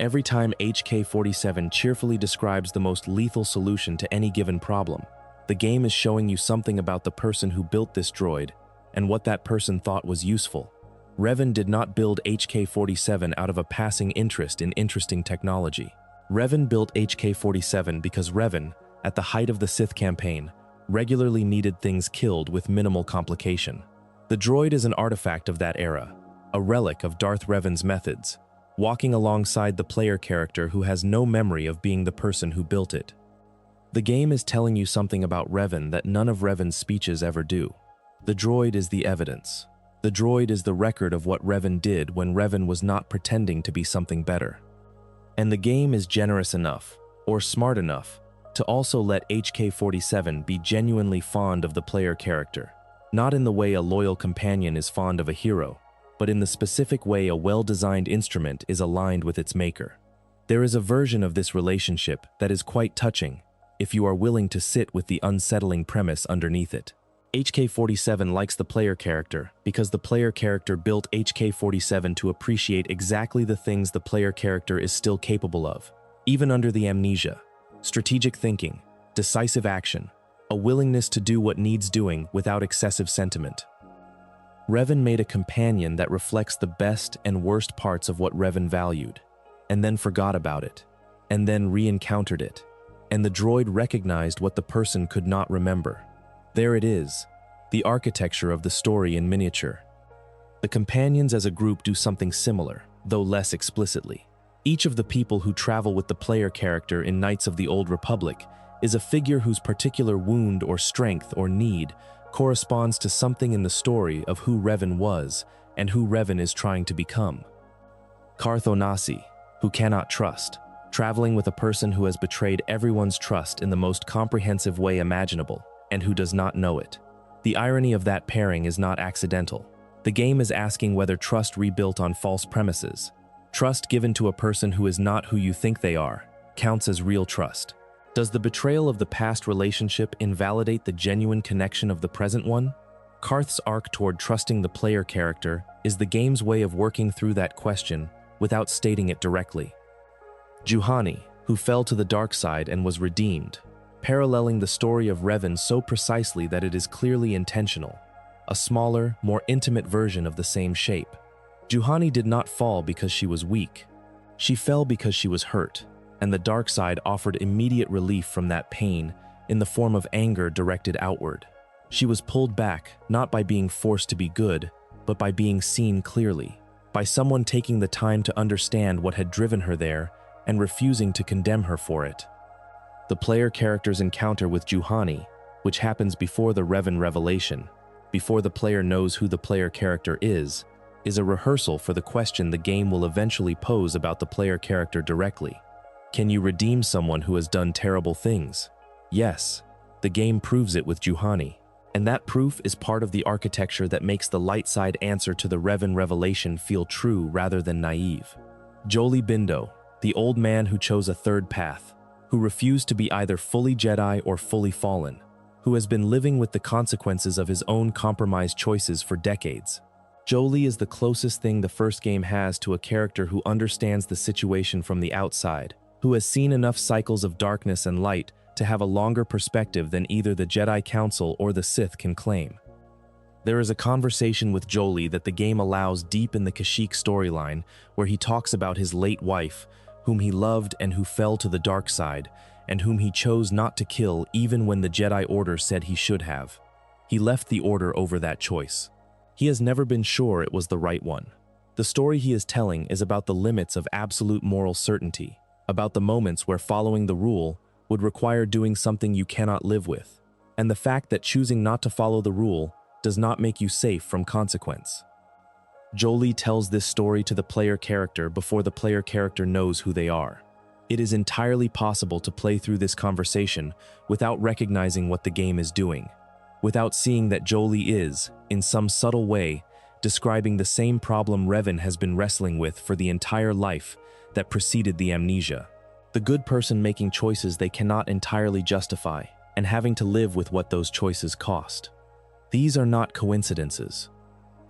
Every time HK-47 cheerfully describes the most lethal solution to any given problem, the game is showing you something about the person who built this droid and what that person thought was useful. Revan did not build HK-47 out of a passing interest in interesting technology. Revan built HK-47 because Revan, at the height of the Sith campaign, regularly needed things killed with minimal complication. The droid is an artifact of that era, a relic of Darth Revan's methods, walking alongside the player character who has no memory of being the person who built it. The game is telling you something about Revan that none of Revan's speeches ever do. The droid is the evidence. The droid is the record of what Revan did when Revan was not pretending to be something better. And the game is generous enough, or smart enough, to also let HK-47 be genuinely fond of the player character, not in the way a loyal companion is fond of a hero, but in the specific way a well-designed instrument is aligned with its maker. There is a version of this relationship that is quite touching, if you are willing to sit with the unsettling premise underneath it. HK-47 likes the player character because the player character built HK-47 to appreciate exactly the things the player character is still capable of, even under the amnesia: strategic thinking, decisive action, a willingness to do what needs doing without excessive sentiment. Revan made a companion that reflects the best and worst parts of what Revan valued, and then forgot about it, and then re-encountered it, and the droid recognized what the person could not remember. There it is, the architecture of the story in miniature. The companions as a group do something similar, though less explicitly. Each of the people who travel with the player character in Knights of the Old Republic is a figure whose particular wound or strength or need corresponds to something in the story of who Revan was and who Revan is trying to become. Carthonasi, who cannot trust, traveling with a person who has betrayed everyone's trust in the most comprehensive way imaginable, and who does not know it. The irony of that pairing is not accidental. The game is asking whether trust rebuilt on false premises, trust given to a person who is not who you think they are, counts as real trust. Does the betrayal of the past relationship invalidate the genuine connection of the present one? Carth's arc toward trusting the player character is the game's way of working through that question without stating it directly. Juhani, who fell to the dark side and was redeemed, paralleling the story of Revan so precisely that it is clearly intentional, a smaller, more intimate version of the same shape. Juhani did not fall because she was weak. She fell because she was hurt, and the dark side offered immediate relief from that pain in the form of anger directed outward. She was pulled back, not by being forced to be good, but by being seen clearly, by someone taking the time to understand what had driven her there and refusing to condemn her for it. The player character's encounter with Juhani, which happens before the Revan revelation, before the player knows who the player character is a rehearsal for the question the game will eventually pose about the player character directly. Can you redeem someone who has done terrible things? Yes, the game proves it with Juhani. And that proof is part of the architecture that makes the light side answer to the Revan revelation feel true rather than naive. Jolee Bindo, the old man who chose a third path, who refused to be either fully Jedi or fully fallen, who has been living with the consequences of his own compromised choices for decades. Jolee is the closest thing the first game has to a character who understands the situation from the outside, who has seen enough cycles of darkness and light to have a longer perspective than either the Jedi Council or the Sith can claim. There is a conversation with Jolee that the game allows deep in the Kashyyyk storyline where he talks about his late wife, whom he loved and who fell to the dark side, and whom he chose not to kill even when the Jedi Order said he should have. He left the Order over that choice. He has never been sure it was the right one. The story he is telling is about the limits of absolute moral certainty, about the moments where following the rule would require doing something you cannot live with, and the fact that choosing not to follow the rule does not make you safe from consequence. Jolee tells this story to the player character before the player character knows who they are. It is entirely possible to play through this conversation without recognizing what the game is doing, without seeing that Jolee is, in some subtle way, describing the same problem Revan has been wrestling with for the entire life that preceded the amnesia. The good person making choices they cannot entirely justify, and having to live with what those choices cost. These are not coincidences.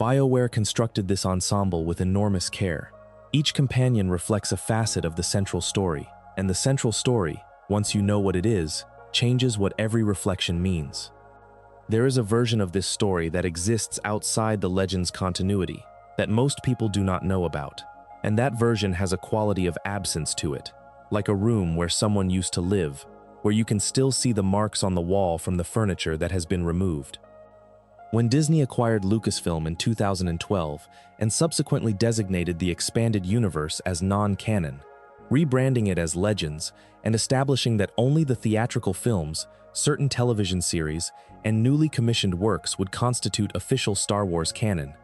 BioWare constructed this ensemble with enormous care. Each companion reflects a facet of the central story, and the central story, once you know what it is, changes what every reflection means. There is a version of this story that exists outside the Legends continuity that most people do not know about, and that version has a quality of absence to it, like a room where someone used to live, where you can still see the marks on the wall from the furniture that has been removed. When Disney acquired Lucasfilm in 2012 and subsequently designated the expanded universe as non-canon, rebranding it as Legends and establishing that only the theatrical films, certain television series, and newly commissioned works would constitute official Star Wars canon,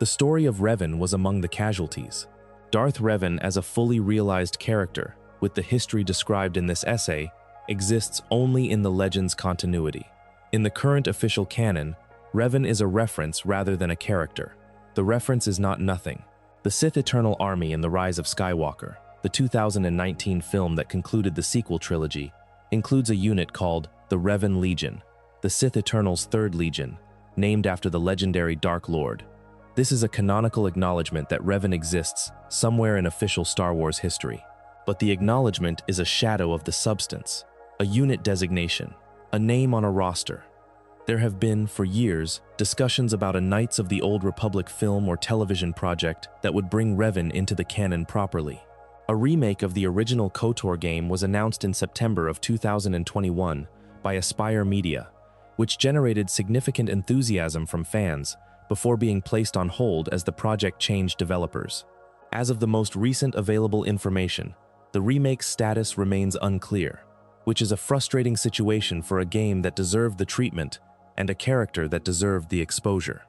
the story of Revan was among the casualties. Darth Revan as a fully realized character, with the history described in this essay, exists only in the Legends continuity. In the current official canon, Revan is a reference rather than a character. The reference is not nothing. The Sith Eternal Army in The Rise of Skywalker, the 2019 film that concluded the sequel trilogy, includes a unit called the Revan Legion, the Sith Eternal's third legion, named after the legendary Dark Lord. This is a canonical acknowledgement that Revan exists somewhere in official Star Wars history. But the acknowledgement is a shadow of the substance, a unit designation, a name on a roster. There have been, for years, discussions about a Knights of the Old Republic film or television project that would bring Revan into the canon properly. A remake of the original KOTOR game was announced in September of 2021 by Aspire Media, which generated significant enthusiasm from fans before being placed on hold as the project changed developers. As of the most recent available information, the remake's status remains unclear, which is a frustrating situation for a game that deserved the treatment and a character that deserved the exposure.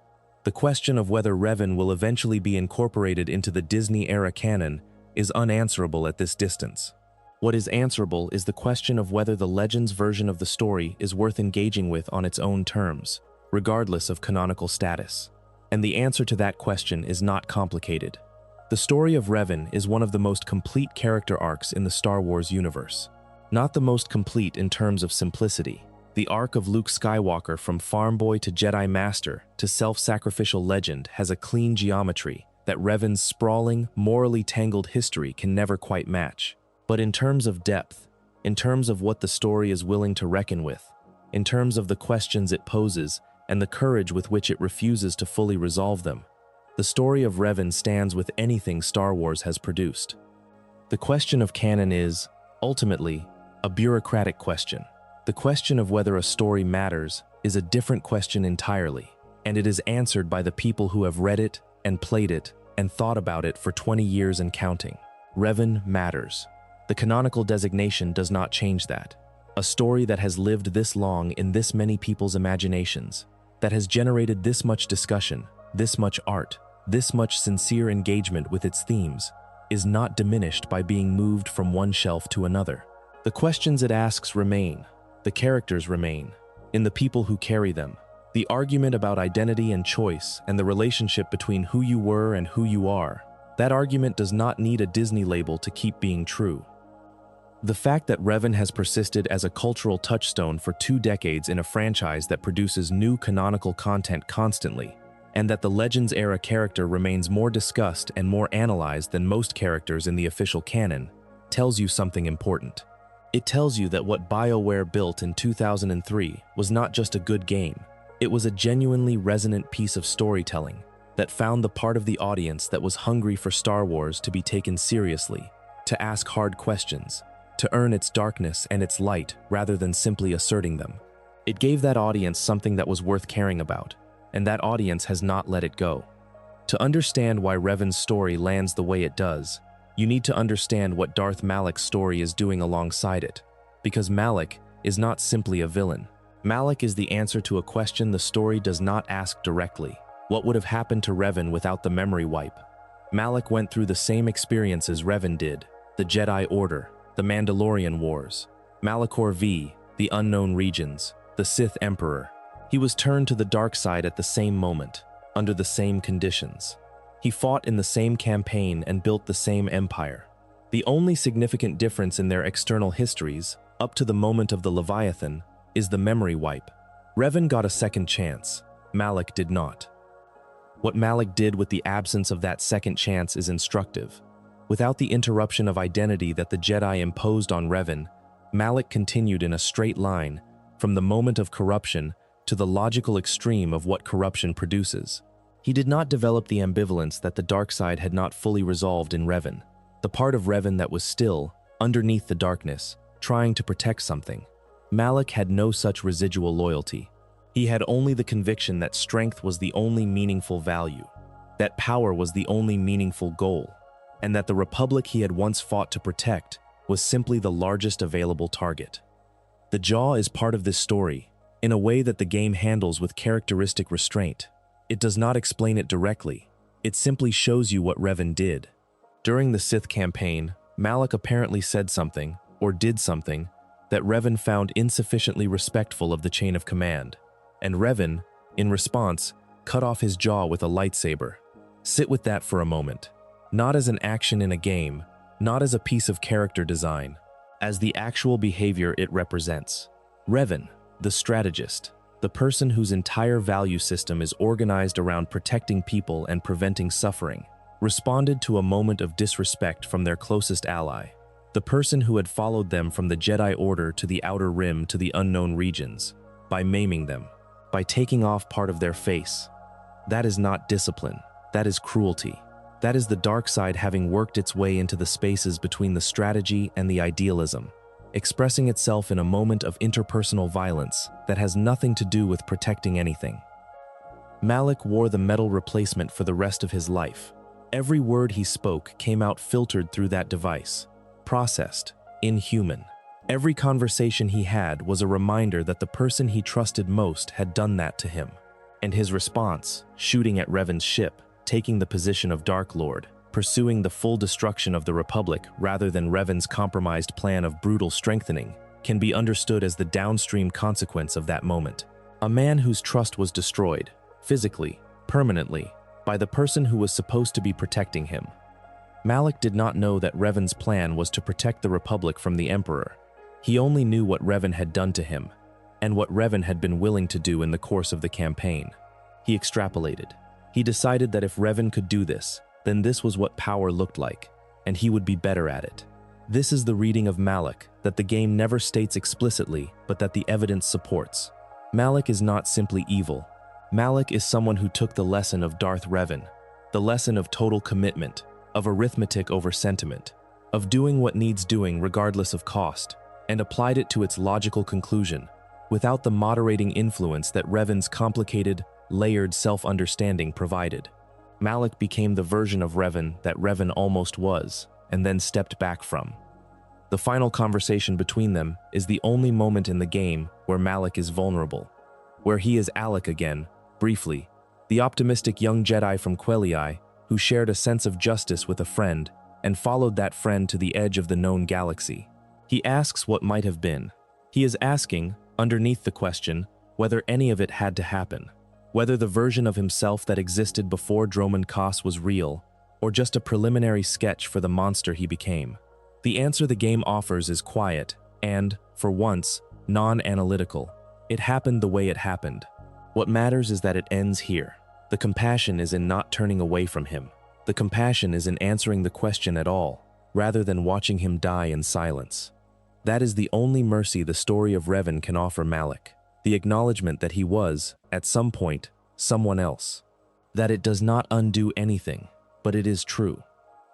The question of whether Revan will eventually be incorporated into the Disney-era canon is unanswerable at this distance. What is answerable is the question of whether the Legends version of the story is worth engaging with on its own terms, regardless of canonical status. And the answer to that question is not complicated. The story of Revan is one of the most complete character arcs in the Star Wars universe. Not the most complete in terms of simplicity. The arc of Luke Skywalker from farm boy to Jedi Master to self-sacrificial legend has a clean geometry that Revan's sprawling, morally tangled history can never quite match. But in terms of depth, in terms of what the story is willing to reckon with, in terms of the questions it poses and the courage with which it refuses to fully resolve them, the story of Revan stands with anything Star Wars has produced. The question of canon is, ultimately, a bureaucratic question. The question of whether a story matters is a different question entirely, and it is answered by the people who have read it and played it and thought about it for 20 years and counting. Revan matters. The canonical designation does not change that. A story that has lived this long in this many people's imaginations, that has generated this much discussion, this much art, this much sincere engagement with its themes, is not diminished by being moved from one shelf to another. The questions it asks remain. The characters remain, in the people who carry them. The argument about identity and choice and the relationship between who you were and who you are, that argument does not need a Disney label to keep being true. The fact that Revan has persisted as a cultural touchstone for 2 decades in a franchise that produces new canonical content constantly, and that the Legends-era character remains more discussed and more analyzed than most characters in the official canon, tells you something important. It tells you that what BioWare built in 2003 was not just a good game. It was a genuinely resonant piece of storytelling that found the part of the audience that was hungry for Star Wars to be taken seriously, to ask hard questions, to earn its darkness and its light rather than simply asserting them. It gave that audience something that was worth caring about, and that audience has not let it go. To understand why Revan's story lands the way it does, you need to understand what Darth Malak's story is doing alongside it, because Malak is not simply a villain. Malak is the answer to a question the story does not ask directly. What would have happened to Revan without the memory wipe? Malak went through the same experiences Revan did: the Jedi Order, the Mandalorian Wars, Malachor V, the Unknown Regions, the Sith Emperor. He was turned to the dark side at the same moment, under the same conditions. He fought in the same campaign and built the same empire. The only significant difference in their external histories, up to the moment of the Leviathan, is the memory wipe. Revan got a second chance. Malak did not. What Malak did with the absence of that second chance is instructive. Without the interruption of identity that the Jedi imposed on Revan, Malak continued in a straight line from the moment of corruption to the logical extreme of what corruption produces. He did not develop the ambivalence that the dark side had not fully resolved in Revan, the part of Revan that was still, underneath the darkness, trying to protect something. Malak had no such residual loyalty. He had only the conviction that strength was the only meaningful value, that power was the only meaningful goal, and that the Republic he had once fought to protect was simply the largest available target. The Jaw is part of this story, in a way that the game handles with characteristic restraint. It does not explain it directly. It simply shows you what Revan did. During the Sith campaign, Malak apparently said something, or did something, that Revan found insufficiently respectful of the chain of command, and Revan, in response, cut off his jaw with a lightsaber. Sit with that for a moment. Not as an action in a game, not as a piece of character design, as the actual behavior it represents. Revan, the strategist, the person whose entire value system is organized around protecting people and preventing suffering, responded to a moment of disrespect from their closest ally, the person who had followed them from the Jedi Order to the Outer Rim to the unknown regions, by maiming them, by taking off part of their face. That is not discipline, that is cruelty. That is the dark side having worked its way into the spaces between the strategy and the idealism, expressing itself in a moment of interpersonal violence that has nothing to do with protecting anything. Malak wore the metal replacement for the rest of his life. Every word he spoke came out filtered through that device, processed, inhuman. Every conversation he had was a reminder that the person he trusted most had done that to him. And his response, shooting at Revan's ship, taking the position of Dark Lord, pursuing the full destruction of the Republic rather than Revan's compromised plan of brutal strengthening, can be understood as the downstream consequence of that moment. A man whose trust was destroyed, physically, permanently, by the person who was supposed to be protecting him. Malak did not know that Revan's plan was to protect the Republic from the Emperor. He only knew what Revan had done to him, and what Revan had been willing to do in the course of the campaign. He extrapolated. He decided that if Revan could do this, then this was what power looked like, and he would be better at it. This is the reading of Malak that the game never states explicitly, but that the evidence supports. Malak is not simply evil. Malak is someone who took the lesson of Darth Revan, the lesson of total commitment, of arithmetic over sentiment, of doing what needs doing regardless of cost, and applied it to its logical conclusion, without the moderating influence that Revan's complicated, layered self-understanding provided. Malak became the version of Revan that Revan almost was, and then stepped back from. The final conversation between them is the only moment in the game where Malak is vulnerable, where he is Alec again, briefly, the optimistic young Jedi from Kreia who shared a sense of justice with a friend and followed that friend to the edge of the known galaxy. He asks what might have been. He is asking, underneath the question, whether any of it had to happen. Whether the version of himself that existed before Dromund Kaas was real, or just a preliminary sketch for the monster he became. The answer the game offers is quiet and, for once, non-analytical. It happened the way it happened. What matters is that it ends here. The compassion is in not turning away from him. The compassion is in answering the question at all, rather than watching him die in silence. That is the only mercy the story of Revan can offer Malak. The acknowledgement that he was, at some point, someone else. That it does not undo anything, but it is true.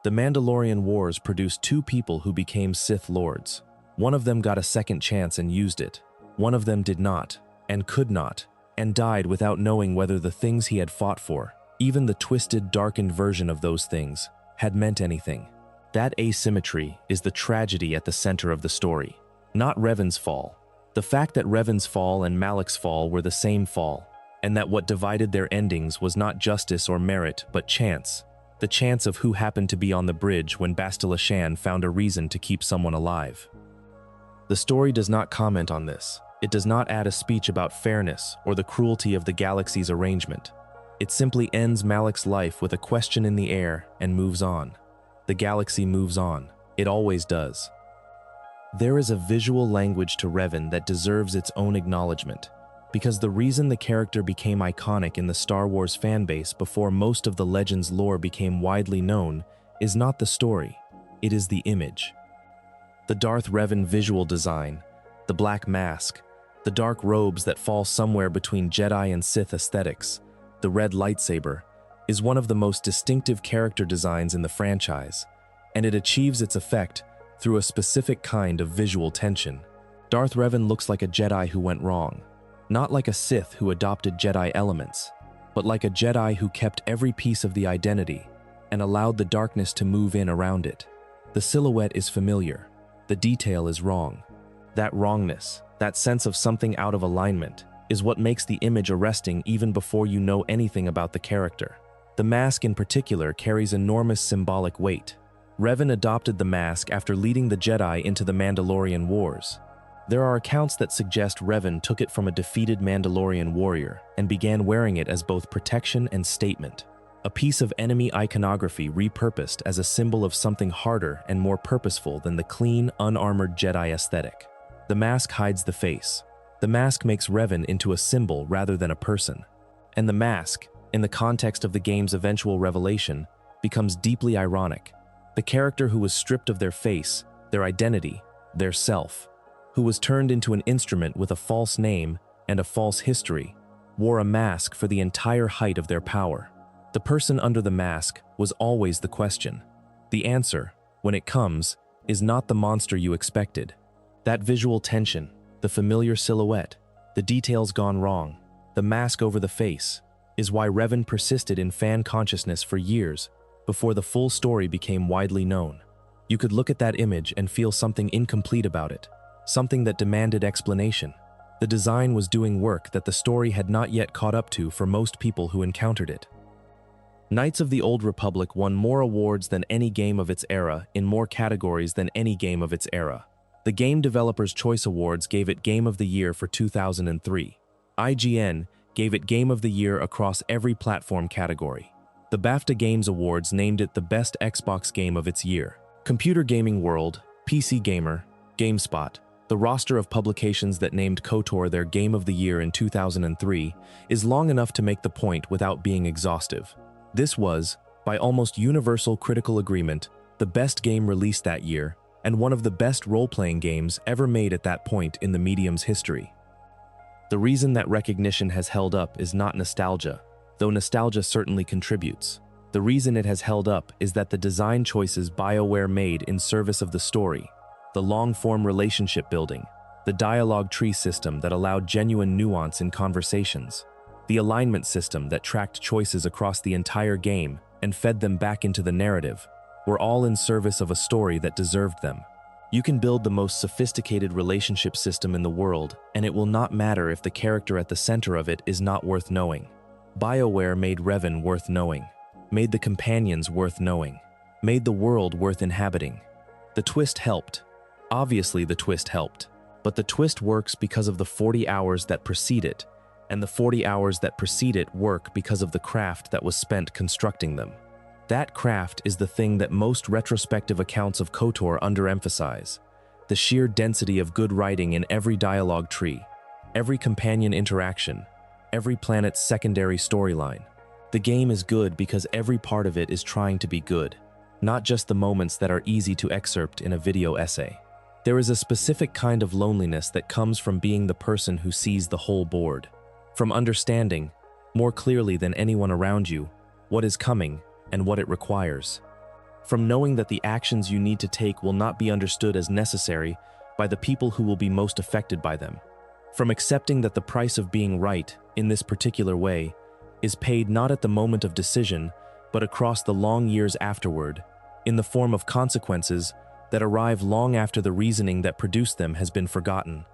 The Mandalorian Wars produced two people who became Sith Lords. One of them got a second chance and used it. One of them did not, and could not, and died without knowing whether the things he had fought for, even the twisted, darkened version of those things, had meant anything. That asymmetry is the tragedy at the center of the story, not Revan's fall. The fact that Revan's fall and Malak's fall were the same fall, and that what divided their endings was not justice or merit, but chance. The chance of who happened to be on the bridge when Bastila Shan found a reason to keep someone alive. The story does not comment on this. It does not add a speech about fairness or the cruelty of the galaxy's arrangement. It simply ends Malak's life with a question in the air and moves on. The galaxy moves on. It always does. There is a visual language to Revan that deserves its own acknowledgement, because the reason the character became iconic in the Star Wars fanbase before most of the Legends lore became widely known is not the story, it is the image. The Darth Revan visual design, the black mask, the dark robes that fall somewhere between Jedi and Sith aesthetics, the red lightsaber, is one of the most distinctive character designs in the franchise, and it achieves its effect through a specific kind of visual tension. Darth Revan looks like a Jedi who went wrong, not like a Sith who adopted Jedi elements, but like a Jedi who kept every piece of the identity and allowed the darkness to move in around it. The silhouette is familiar, the detail is wrong. That wrongness, that sense of something out of alignment, is what makes the image arresting even before you know anything about the character. The mask in particular carries enormous symbolic weight. Revan adopted the mask after leading the Jedi into the Mandalorian Wars. There are accounts that suggest Revan took it from a defeated Mandalorian warrior and began wearing it as both protection and statement. a piece of enemy iconography repurposed as a symbol of something harder and more purposeful than the clean, unarmored Jedi aesthetic. The mask hides the face. The mask makes Revan into a symbol rather than a person. And the mask, in the context of the game's eventual revelation, becomes deeply ironic. The character who was stripped of their face, their identity, their self, who was turned into an instrument with a false name and a false history, wore a mask for the entire height of their power. The person under the mask was always the question. The answer, when it comes, is not the monster you expected. That visual tension, the familiar silhouette, the details gone wrong, the mask over the face, is why Revan persisted in fan consciousness for years before the full story became widely known. You could look at that image and feel something incomplete about it, something that demanded explanation. The design was doing work that the story had not yet caught up to for most people who encountered it. Knights of the Old Republic won more awards than any game of its era in more categories than any game of its era. The Game Developers' Choice Awards gave it Game of the Year for 2003. IGN gave it Game of the Year across every platform category. The BAFTA Games Awards named it the best Xbox game of its year. Computer Gaming World, PC Gamer, GameSpot, the roster of publications that named KOTOR their Game of the Year in 2003 is long enough to make the point without being exhaustive. This was, by almost universal critical agreement, the best game released that year and one of the best role-playing games ever made at that point in the medium's history. The reason that recognition has held up is not nostalgia, though nostalgia certainly contributes. The reason it has held up is that the design choices BioWare made in service of the story, the long-form relationship building, the dialogue tree system that allowed genuine nuance in conversations, the alignment system that tracked choices across the entire game and fed them back into the narrative, were all in service of a story that deserved them. You can build the most sophisticated relationship system in the world, and it will not matter if the character at the center of it is not worth knowing. BioWare made Revan worth knowing, made the companions worth knowing, made the world worth inhabiting. The twist helped. Obviously the twist helped. But the twist works because of the 40 hours that precede it, and the 40 hours that precede it work because of the craft that was spent constructing them. That craft is the thing that most retrospective accounts of KOTOR underemphasize. The sheer density of good writing in every dialogue tree, every companion interaction, every planet's secondary storyline. The game is good because every part of it is trying to be good, not just the moments that are easy to excerpt in a video essay. There is a specific kind of loneliness that comes from being the person who sees the whole board, from understanding, more clearly than anyone around you, what is coming and what it requires. From knowing that the actions you need to take will not be understood as necessary by the people who will be most affected by them. From accepting that the price of being right, in this particular way, is paid not at the moment of decision, but across the long years afterward, in the form of consequences that arrive long after the reasoning that produced them has been forgotten.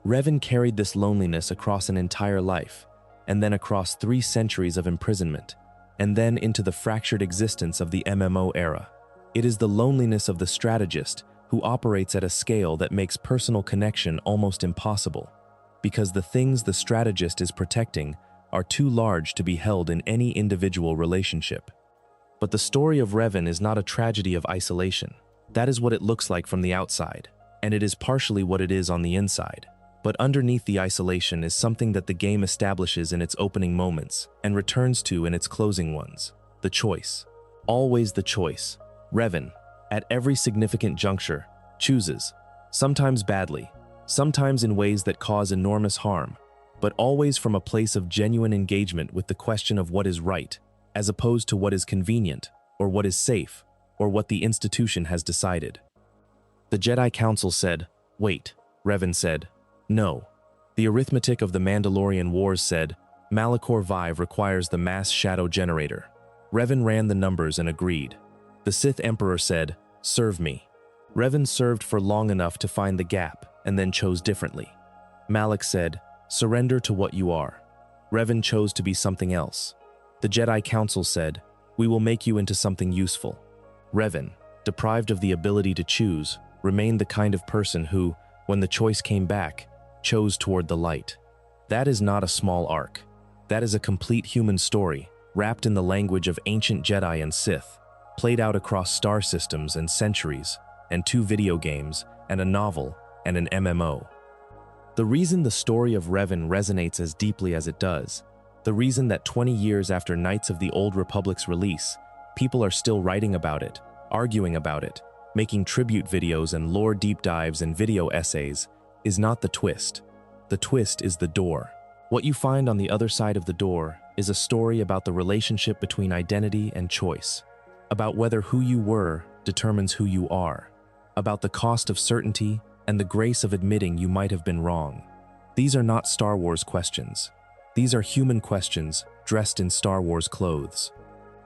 Revan carried this loneliness across an entire life, and then across 3 centuries of imprisonment, and then into the fractured existence of the MMO era. It is the loneliness of the strategist who operates at a scale that makes personal connection almost impossible, because the things the strategist is protecting are too large to be held in any individual relationship. But the story of Revan is not a tragedy of isolation. That is what it looks like from the outside, and it is partially what it is on the inside. But underneath the isolation is something that the game establishes in its opening moments and returns to in its closing ones: the choice. Always the choice. Revan, at every significant juncture, chooses, sometimes badly, sometimes in ways that cause enormous harm, but always from a place of genuine engagement with the question of what is right, as opposed to what is convenient, or what is safe, or what the institution has decided. The Jedi Council said, "Wait," Revan said, "No." The arithmetic of the Mandalorian Wars said, "Malachor V requires the mass shadow generator." Revan ran the numbers and agreed. The Sith Emperor said, "Serve me." Revan served for long enough to find the gap and then chose differently. Malak said, "Surrender to what you are." Revan chose to be something else. The Jedi Council said, "We will make you into something useful." Revan, deprived of the ability to choose, remained the kind of person who, when the choice came back, chose toward the light. That is not a small arc. That is a complete human story, wrapped in the language of ancient Jedi and Sith, played out across star systems and centuries, and 2 video games, and a novel, and an MMO. The reason the story of Revan resonates as deeply as it does, the reason that 20 years after Knights of the Old Republic's release, people are still writing about it, arguing about it, making tribute videos and lore deep dives and video essays, is not the twist. The twist is the door. What you find on the other side of the door is a story about the relationship between identity and choice, about whether who you were determines who you are, about the cost of certainty and the grace of admitting you might have been wrong. These are not Star Wars questions. These are human questions dressed in Star Wars clothes.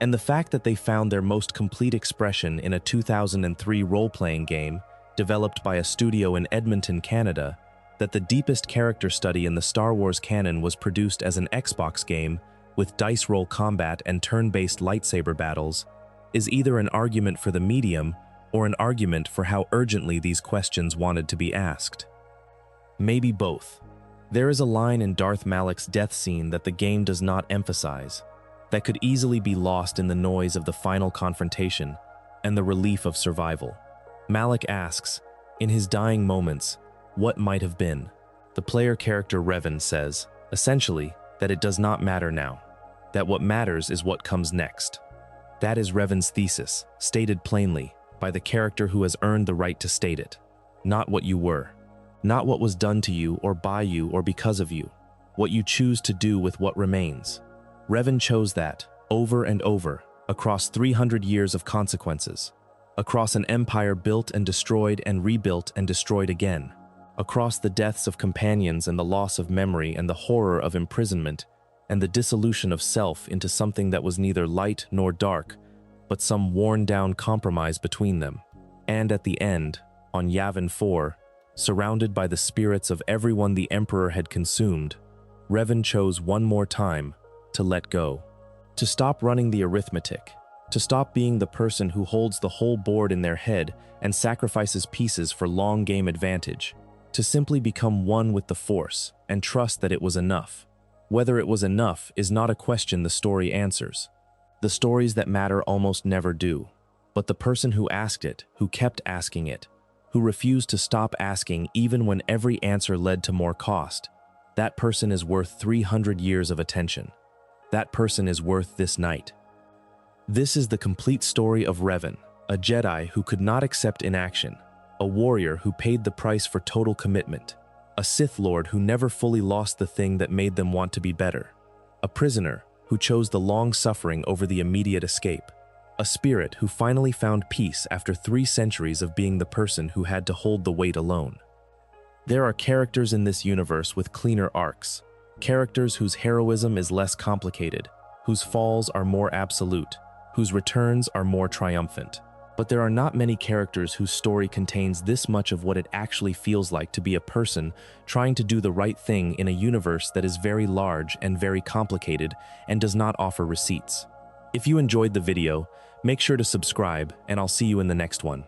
And the fact that they found their most complete expression in a 2003 role-playing game developed by a studio in Edmonton, Canada, that the deepest character study in the Star Wars canon was produced as an Xbox game with dice roll combat and turn-based lightsaber battles, is either an argument for the medium or an argument for how urgently these questions wanted to be asked. Maybe both. There is a line in Darth Malak's death scene that the game does not emphasize, that could easily be lost in the noise of the final confrontation and the relief of survival. Malak asks, in his dying moments, what might have been. The player character Revan says, essentially, that it does not matter now, that what matters is what comes next. That is Revan's thesis, stated plainly, by the character who has earned the right to state it. Not what you were. Not what was done to you or by you or because of you. What you choose to do with what remains. Revan chose that, over and over, across 300 years of consequences. Across an empire built and destroyed and rebuilt and destroyed again. Across the deaths of companions and the loss of memory and the horror of imprisonment and the dissolution of self into something that was neither light nor dark, but some worn-down compromise between them. And at the end, on Yavin 4, surrounded by the spirits of everyone the Emperor had consumed, Revan chose one more time to let go. To stop running the arithmetic. To stop being the person who holds the whole board in their head and sacrifices pieces for long-game advantage. To simply become one with the Force and trust that it was enough. Whether it was enough is not a question the story answers. The stories that matter almost never do. But the person who asked it, who kept asking it, who refused to stop asking even when every answer led to more cost, that person is worth 300 years of attention. That person is worth this night. This is the complete story of Revan, a Jedi who could not accept inaction, a warrior who paid the price for total commitment, a Sith Lord who never fully lost the thing that made them want to be better, a prisoner who chose the long suffering over the immediate escape, a spirit who finally found peace after 3 centuries of being the person who had to hold the weight alone. There are characters in this universe with cleaner arcs, characters whose heroism is less complicated, whose falls are more absolute, whose returns are more triumphant. But there are not many characters whose story contains this much of what it actually feels like to be a person trying to do the right thing in a universe that is very large and very complicated and does not offer receipts. If you enjoyed the video, make sure to subscribe, and I'll see you in the next one.